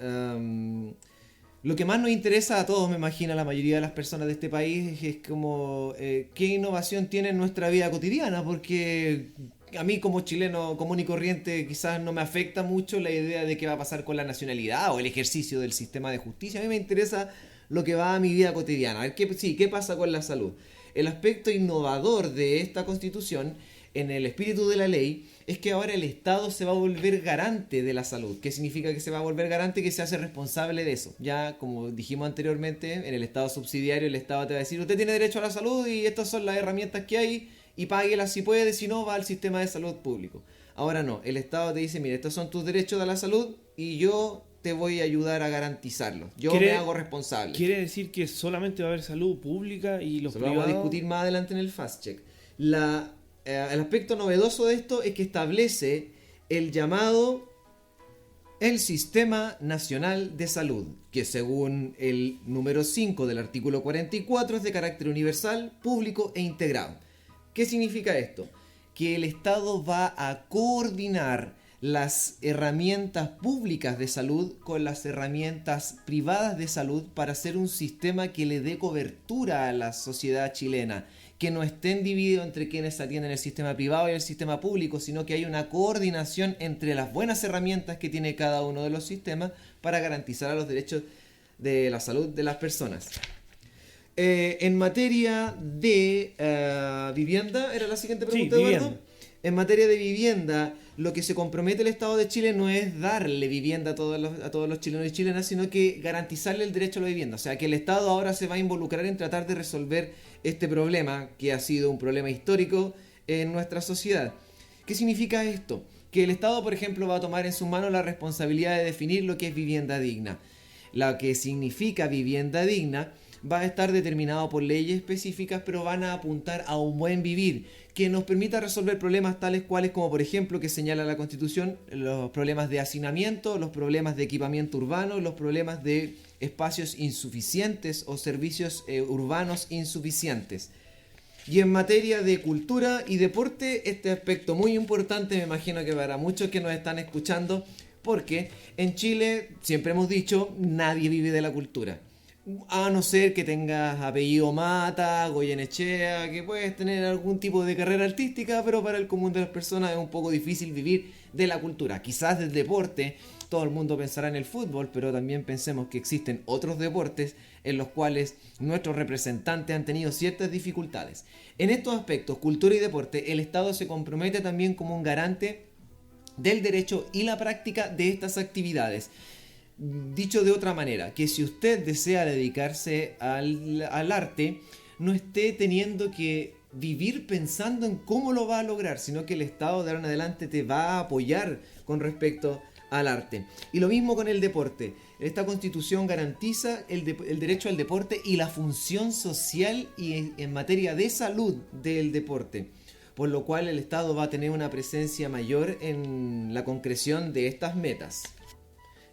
lo que más nos interesa a todos, me imagino, a la mayoría de las personas de este país, es como qué innovación tiene en nuestra vida cotidiana, porque a mí como chileno común y corriente quizás no me afecta mucho la idea de qué va a pasar con la nacionalidad o el ejercicio del sistema de justicia. A mí me interesa lo que va a mi vida cotidiana. A ver, ¿qué pasa con la salud? El aspecto innovador de esta Constitución, en el espíritu de la ley, es que ahora el Estado se va a volver garante de la salud. ¿Qué significa que se va a volver garante? Que se hace responsable de eso. Ya, como dijimos anteriormente, en el Estado subsidiario el Estado te va a decir, usted tiene derecho a la salud y estas son las herramientas que hay y páguelas si puede, si no va al sistema de salud público. Ahora no, el Estado te dice, mire, estos son tus derechos a la salud y yo te voy a ayudar a garantizarlo. Yo me hago responsable.
¿Quiere decir que solamente va a haber salud pública y los privados?
Lo vamos a discutir más adelante en el Fast Check. El aspecto novedoso de esto es que establece el llamado el Sistema Nacional de Salud, que según el número 5 del artículo 44 es de carácter universal, público e integrado. ¿Qué significa esto? Que el Estado va a coordinar las herramientas públicas de salud con las herramientas privadas de salud para hacer un sistema que le dé cobertura a la sociedad chilena, que no estén divididos entre quienes atienden el sistema privado y el sistema público, sino que hay una coordinación entre las buenas herramientas que tiene cada uno de los sistemas para garantizar los derechos de la salud de las personas. En materia de vivienda, ¿era la siguiente pregunta,
sí,
Eduardo? En materia de vivienda, lo que se compromete el Estado de Chile no es darle vivienda a todos los chilenos y chilenas, sino que garantizarle el derecho a la vivienda. O sea, que el Estado ahora se va a involucrar en tratar de resolver este problema, que ha sido un problema histórico en nuestra sociedad. ¿Qué significa esto? Que el Estado, por ejemplo, va a tomar en sus manos la responsabilidad de definir lo que es vivienda digna. Lo que significa vivienda digna va a estar determinado por leyes específicas, pero van a apuntar a un buen vivir, que nos permita resolver problemas tales cuales como, por ejemplo, que señala la Constitución, los problemas de hacinamiento, los problemas de equipamiento urbano, los problemas de espacios insuficientes o servicios urbanos insuficientes. Y en materia de cultura y deporte, este aspecto muy importante, me imagino que para muchos que nos están escuchando, porque en Chile, siempre hemos dicho, nadie vive de la cultura. A no ser que tengas apellido Mata, Goyenechea, que puedes tener algún tipo de carrera artística, pero para el común de las personas es un poco difícil vivir de la cultura. Quizás del deporte, todo el mundo pensará en el fútbol, pero también pensemos que existen otros deportes en los cuales nuestros representantes han tenido ciertas dificultades. En estos aspectos, cultura y deporte, el Estado se compromete también como un garante del derecho y la práctica de estas actividades. Dicho de otra manera, que si usted desea dedicarse al arte, no esté teniendo que vivir pensando en cómo lo va a lograr, sino que el Estado de ahora en adelante te va a apoyar con respecto al arte. Y lo mismo con el deporte. Esta Constitución garantiza el derecho al deporte y la función social y en materia de salud del deporte, por lo cual el Estado va a tener una presencia mayor en la concreción de estas metas.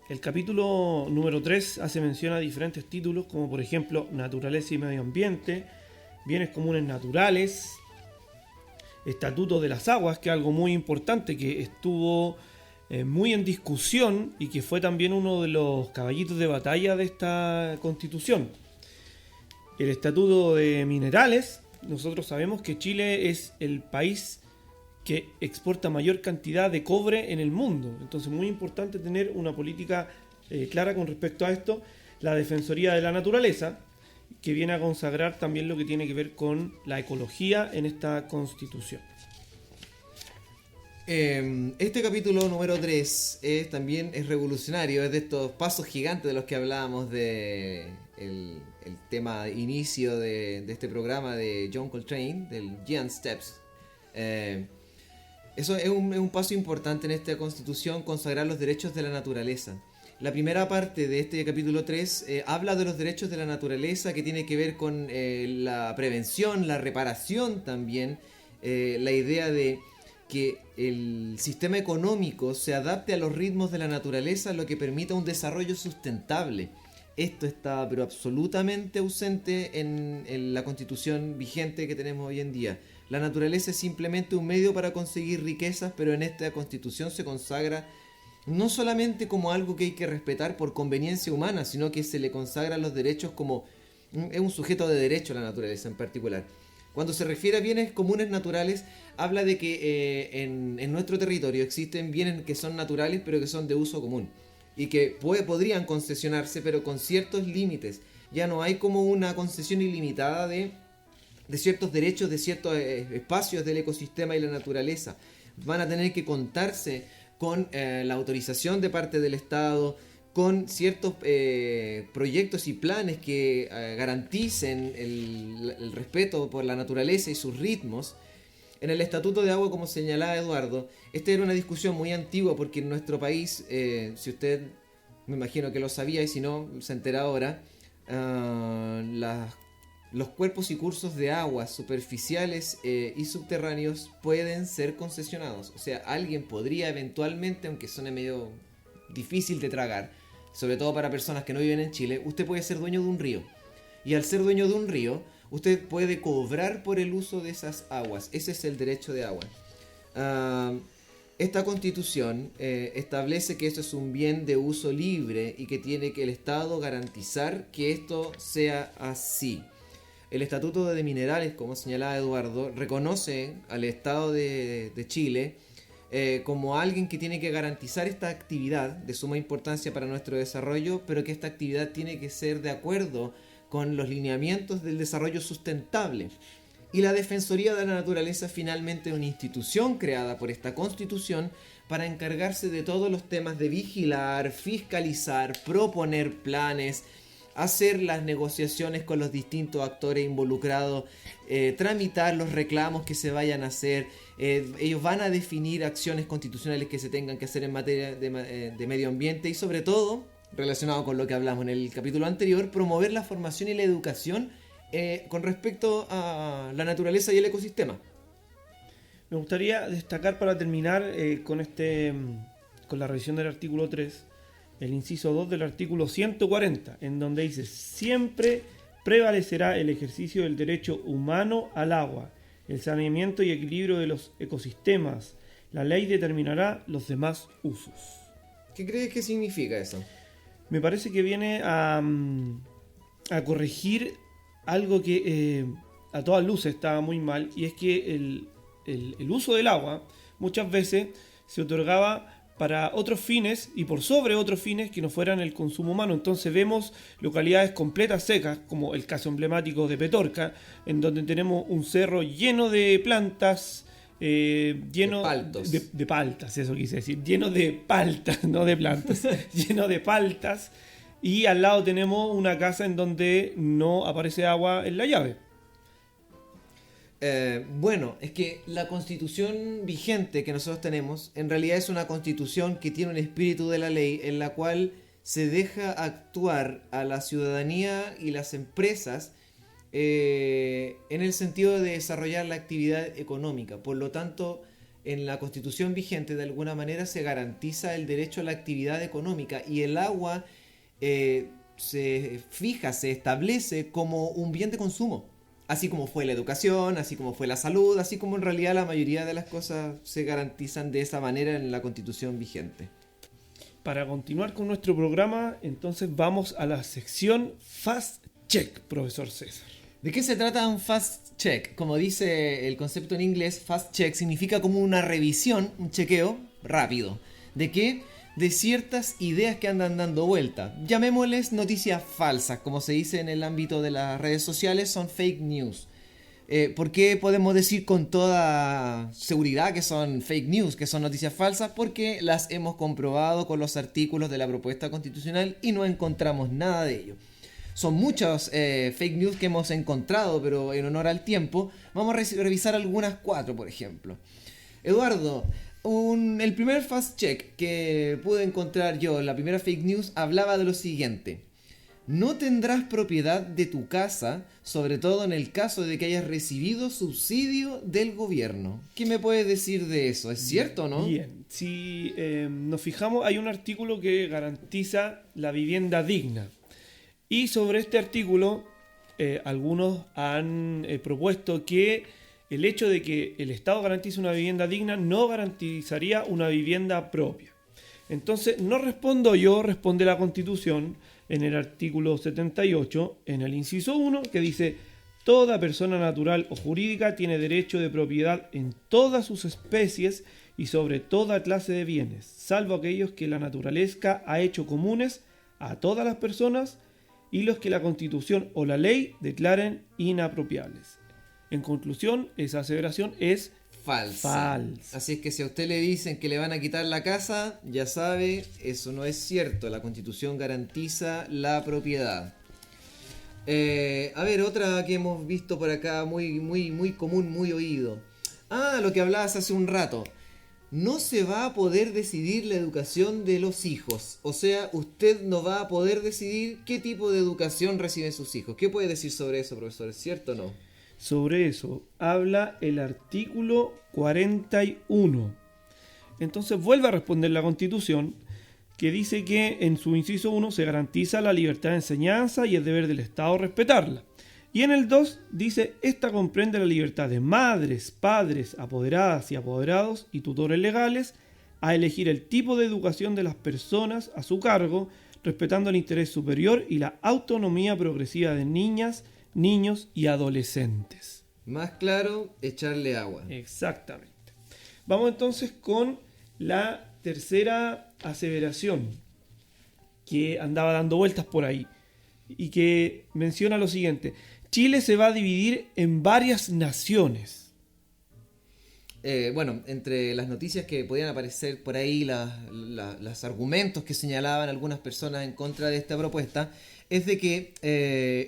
El capítulo número 3 hace mención a diferentes títulos, como por ejemplo Naturaleza y Medio Ambiente, Bienes Comunes Naturales, Estatuto de las Aguas, que es algo muy importante, que estuvo muy en discusión y que fue también uno de los caballitos de batalla de esta Constitución. El Estatuto de Minerales, nosotros sabemos que Chile es el país que exporta mayor cantidad de cobre en el mundo. Entonces, muy importante tener una política clara con respecto a esto. La Defensoría de la Naturaleza, que viene a consagrar también lo que tiene que ver con la ecología en esta Constitución.
Este capítulo número 3 también es revolucionario, es de estos pasos gigantes de los que hablábamos de el tema inicio de este programa de John Coltrane, del Giant Steps. Eso es un paso importante en esta Constitución, consagrar los derechos de la naturaleza. la primera parte de este capítulo 3 habla de los derechos de la naturaleza, que tiene que ver con la prevención, la reparación también, la idea de que el sistema económico se adapte a los ritmos de la naturaleza, lo que permita un desarrollo sustentable. Esto está pero absolutamente ausente en la constitución vigente que tenemos hoy en día. La naturaleza es simplemente un medio para conseguir riquezas, pero en esta constitución se consagra no solamente como algo que hay que respetar por conveniencia humana, sino que se le consagran los derechos como es un sujeto de derecho a la naturaleza en particular. Cuando se refiere a bienes comunes naturales, habla de que en nuestro territorio existen bienes que son naturales pero que son de uso común y que podrían concesionarse pero con ciertos límites. Ya no hay como una concesión ilimitada de ciertos derechos, de ciertos espacios del ecosistema y la naturaleza. Van a tener que contarse con la autorización de parte del Estado, con ciertos proyectos y planes que garanticen el respeto por la naturaleza y sus ritmos. En el Estatuto de Agua, como señalaba Eduardo, esta era una discusión muy antigua porque en nuestro país, si usted me imagino que lo sabía y si no, se entera ahora, los cuerpos y cursos de aguas superficiales y subterráneos pueden ser concesionados. O sea, alguien podría eventualmente, aunque suene medio difícil de tragar, sobre todo para personas que no viven en Chile, usted puede ser dueño de un río. Y al ser dueño de un río, usted puede cobrar por el uso de esas aguas. Ese es el derecho de agua. Esta constitución establece que esto es un bien de uso libre y que tiene que el Estado garantizar que esto sea así. El Estatuto de Minerales, como señalaba Eduardo, reconoce al Estado de Chile como alguien que tiene que garantizar esta actividad de suma importancia para nuestro desarrollo, pero que esta actividad tiene que ser de acuerdo con los lineamientos del desarrollo sustentable. Y la Defensoría de la Naturaleza finalmente es una institución creada por esta Constitución para encargarse de todos los temas de vigilar, fiscalizar, proponer planes, hacer las negociaciones con los distintos actores involucrados, tramitar los reclamos que se vayan a hacer. Ellos van a definir acciones constitucionales que se tengan que hacer en materia de medio ambiente y sobre todo, relacionado con lo que hablamos en el capítulo anterior, promover la formación y la educación con respecto a la naturaleza y el ecosistema.
Me gustaría destacar para terminar con la revisión del artículo 3, el inciso 2 del artículo 140, en donde dice: siempre prevalecerá el ejercicio del derecho humano al agua, el saneamiento y equilibrio de los ecosistemas. La ley determinará los demás usos.
¿Qué crees que significa eso?
Me parece que viene a corregir algo que a todas luces estaba muy mal, y es que el uso del agua muchas veces se otorgaba para otros fines y por sobre otros fines que no fueran el consumo humano. Entonces vemos localidades completas secas, como el caso emblemático de Petorca, en donde tenemos un cerro lleno de plantas, lleno de paltas, eso quise decir, lleno de paltas, no de plantas, lleno de paltas, y al lado tenemos una casa en donde no aparece agua en la llave.
Bueno, es que la constitución vigente que nosotros tenemos en realidad es una constitución que tiene un espíritu de la ley en la cual se deja actuar a la ciudadanía y las empresas en el sentido de desarrollar la actividad económica. Por lo tanto, en la constitución vigente de alguna manera se garantiza el derecho a la actividad económica y el agua se establece como un bien de consumo. Así como fue la educación, así como fue la salud, así como en realidad la mayoría de las cosas se garantizan de esa manera en la Constitución vigente.
Para continuar con nuestro programa, entonces vamos a la sección Fast Check, profesor César.
¿De qué se trata un Fast Check? Como dice el concepto en inglés, Fast Check significa como una revisión, un chequeo rápido. ¿De qué? De ciertas ideas que andan dando vuelta. Llamémosles noticias falsas, como se dice en el ámbito de las redes sociales, son fake news. ¿Por qué podemos decir con toda seguridad que son fake news, que son noticias falsas? Porque las hemos comprobado con los artículos de la propuesta constitucional y no encontramos nada de ello. Son muchos fake news que hemos encontrado, pero en honor al tiempo, vamos a revisar algunas 4, por ejemplo. Eduardo, El primer fact check que pude encontrar yo, la primera fake news, hablaba de lo siguiente. No tendrás propiedad de tu casa, sobre todo en el caso de que hayas recibido subsidio del gobierno. ¿Qué me puedes decir de eso? ¿Es cierto o no?
Bien, si nos fijamos, hay un artículo que garantiza la vivienda digna. Y sobre este artículo, algunos han propuesto que el hecho de que el Estado garantice una vivienda digna no garantizaría una vivienda propia. Entonces, no respondo yo, responde la Constitución en el artículo 78, en el inciso 1, que dice: toda persona natural o jurídica tiene derecho de propiedad en todas sus especies y sobre toda clase de bienes, salvo aquellos que la naturaleza ha hecho comunes a todas las personas y los que la Constitución o la ley declaren inapropiables. En conclusión, esa aseveración es falsa.
Así es que si a usted le dicen que le van a quitar la casa, ya sabe, eso no es cierto. La Constitución garantiza la propiedad. A ver, otra que hemos visto por acá, muy común, muy oído. Lo que hablabas hace un rato. No se va a poder decidir la educación de los hijos. O sea, usted no va a poder decidir qué tipo de educación reciben sus hijos. ¿Qué puede decir sobre eso, profesor? ¿Es cierto o no?
Sobre eso habla el artículo 41. Entonces vuelve a responder la Constitución, que dice que en su inciso 1 se garantiza la libertad de enseñanza y el deber del Estado respetarla. Y en el 2 dice: esta comprende la libertad de madres, padres, apoderadas y apoderados y tutores legales a elegir el tipo de educación de las personas a su cargo, respetando el interés superior y la autonomía progresiva de niñas, niños y adolescentes.
Más claro, echarle agua.
Exactamente. Vamos entonces con la tercera aseveración que andaba dando vueltas por ahí y que menciona lo siguiente: Chile se va a dividir en varias naciones.
Bueno, entre las noticias que podían aparecer por ahí, los argumentos que señalaban algunas personas en contra de esta propuesta, es de que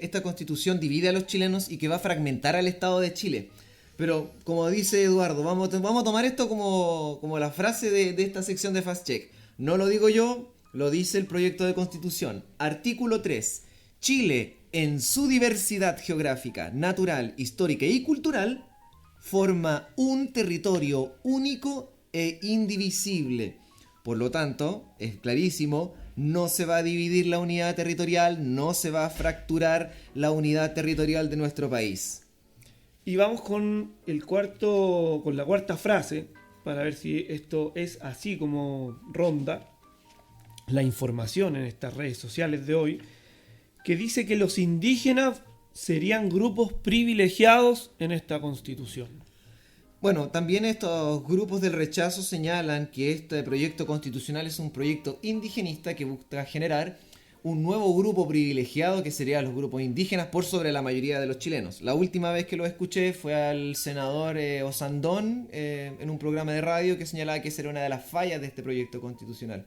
esta constitución divide a los chilenos y que va a fragmentar al Estado de Chile. Pero, como dice Eduardo, vamos a tomar esto como la frase de esta sección de Fast Check. No lo digo yo, lo dice el proyecto de constitución. Artículo 3. Chile, en su diversidad geográfica, natural, histórica y cultural, forma un territorio único e indivisible. Por lo tanto, es clarísimo, no se va a dividir la unidad territorial, no se va a fracturar la unidad territorial de nuestro país.
Y vamos con la cuarta frase, para ver si esto es así como ronda la información en estas redes sociales de hoy, que dice que los indígenas serían grupos privilegiados en esta constitución.
Bueno, también estos grupos del rechazo señalan que este proyecto constitucional es un proyecto indigenista que busca generar un nuevo grupo privilegiado que serían los grupos indígenas por sobre la mayoría de los chilenos. La última vez que lo escuché fue al senador Osandón en un programa de radio que señalaba que esa era una de las fallas de este proyecto constitucional.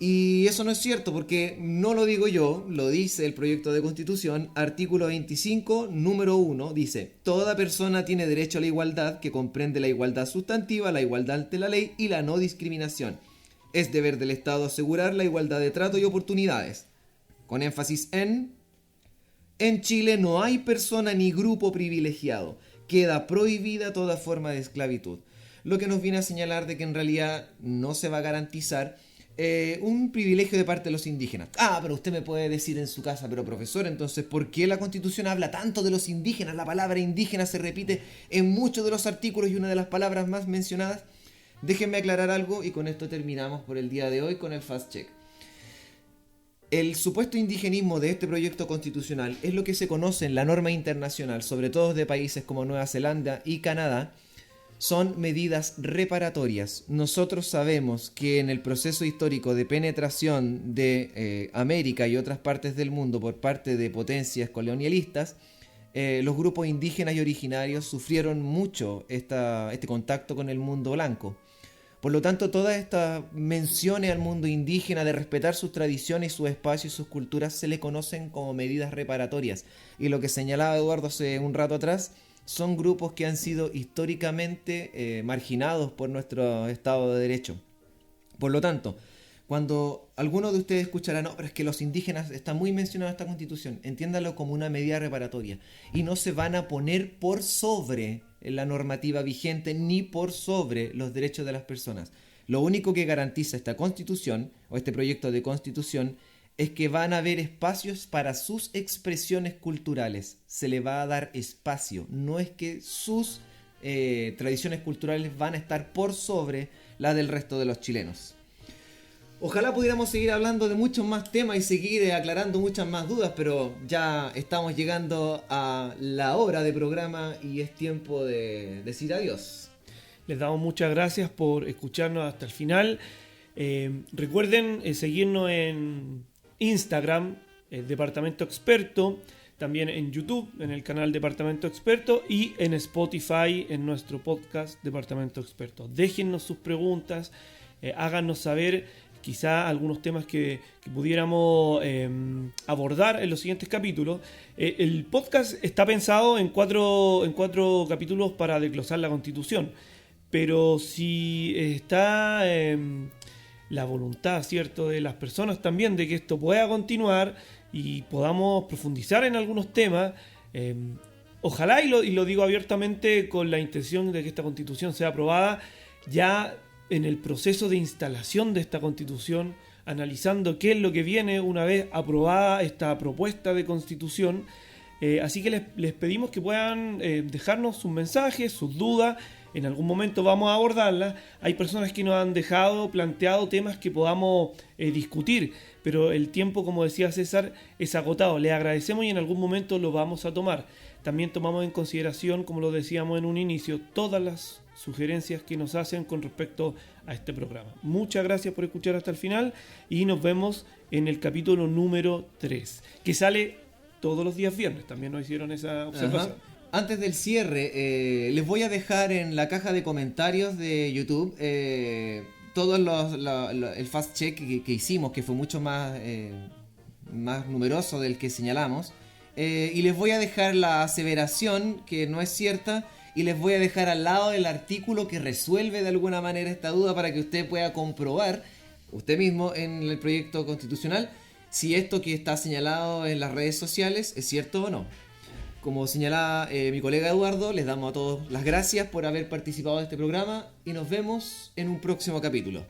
Y eso no es cierto porque no lo digo yo, lo dice el proyecto de constitución, artículo 25, número 1, dice: toda persona tiene derecho a la igualdad, que comprende la igualdad sustantiva, la igualdad ante la ley y la no discriminación. Es deber del Estado asegurar la igualdad de trato y oportunidades. Con énfasis en Chile no hay persona ni grupo privilegiado. Queda prohibida toda forma de esclavitud. Lo que nos viene a señalar de que en realidad no se va a garantizar un privilegio de parte de los indígenas. Pero usted me puede decir en su casa: pero profesor, entonces, ¿por qué la Constitución habla tanto de los indígenas? La palabra indígena se repite en muchos de los artículos y una de las palabras más mencionadas. Déjenme aclarar algo y con esto terminamos por el día de hoy con el Fast Check. El supuesto indigenismo de este proyecto constitucional es lo que se conoce en la norma internacional, sobre todo de países como Nueva Zelanda y Canadá. Son medidas reparatorias. Nosotros sabemos que en el proceso histórico de penetración de América y otras partes del mundo por parte de potencias colonialistas, los grupos indígenas y originarios sufrieron mucho este contacto con el mundo blanco. Por lo tanto, todas estas menciones al mundo indígena de respetar sus tradiciones, sus espacios y sus culturas se le conocen como medidas reparatorias. Y lo que señalaba Eduardo hace un rato atrás son grupos que han sido históricamente marginados por nuestro Estado de Derecho. Por lo tanto, cuando algunos de ustedes escucharán, no, pero es que los indígenas están muy mencionados en esta Constitución, entiéndalo como una medida reparatoria y no se van a poner por sobre la normativa vigente ni por sobre los derechos de las personas. Lo único que garantiza esta Constitución o este proyecto de Constitución es que van a haber espacios para sus expresiones culturales. Se le va a dar espacio. No es que sus tradiciones culturales van a estar por sobre la del resto de los chilenos. Ojalá pudiéramos seguir hablando de muchos más temas y seguir aclarando muchas más dudas, pero ya estamos llegando a la hora de programa y es tiempo de decir adiós.
Les damos muchas gracias por escucharnos hasta el final. Recuerden seguirnos en Instagram, Departamento Experto, también en YouTube, en el canal Departamento Experto y en Spotify, en nuestro podcast Departamento Experto. Déjennos sus preguntas, háganos saber quizá algunos temas que pudiéramos abordar en los siguientes capítulos. El podcast está pensado en cuatro capítulos para desglosar la Constitución, pero si está la voluntad, ¿cierto?, de las personas también de que esto pueda continuar y podamos profundizar en algunos temas, ojalá, y lo digo abiertamente con la intención de que esta Constitución sea aprobada ya en el proceso de instalación de esta Constitución, analizando qué es lo que viene una vez aprobada esta propuesta de Constitución. Así que les pedimos que puedan dejarnos sus mensajes, sus dudas. En algún momento vamos a abordarlas. Hay personas que nos han planteado temas que podamos discutir, pero el tiempo, como decía César, es agotado. Les agradecemos y en algún momento lo vamos a tomar. También tomamos en consideración, como lo decíamos en un inicio, todas las sugerencias que nos hacen con respecto a este programa. Muchas gracias por escuchar hasta el final y nos vemos en el capítulo número 3, que sale todos los días viernes. También nos hicieron esa observación.
Ajá. Antes del cierre, les voy a dejar en la caja de comentarios de YouTube todo el fast check que hicimos, que fue mucho más numeroso del que señalamos, y les voy a dejar la aseveración que no es cierta, y les voy a dejar al lado el artículo que resuelve de alguna manera esta duda para que usted pueda comprobar usted mismo en el proyecto constitucional si esto que está señalado en las redes sociales es cierto o no. Como señalaba mi colega Eduardo, les damos a todos las gracias por haber participado de este programa y nos vemos en un próximo capítulo.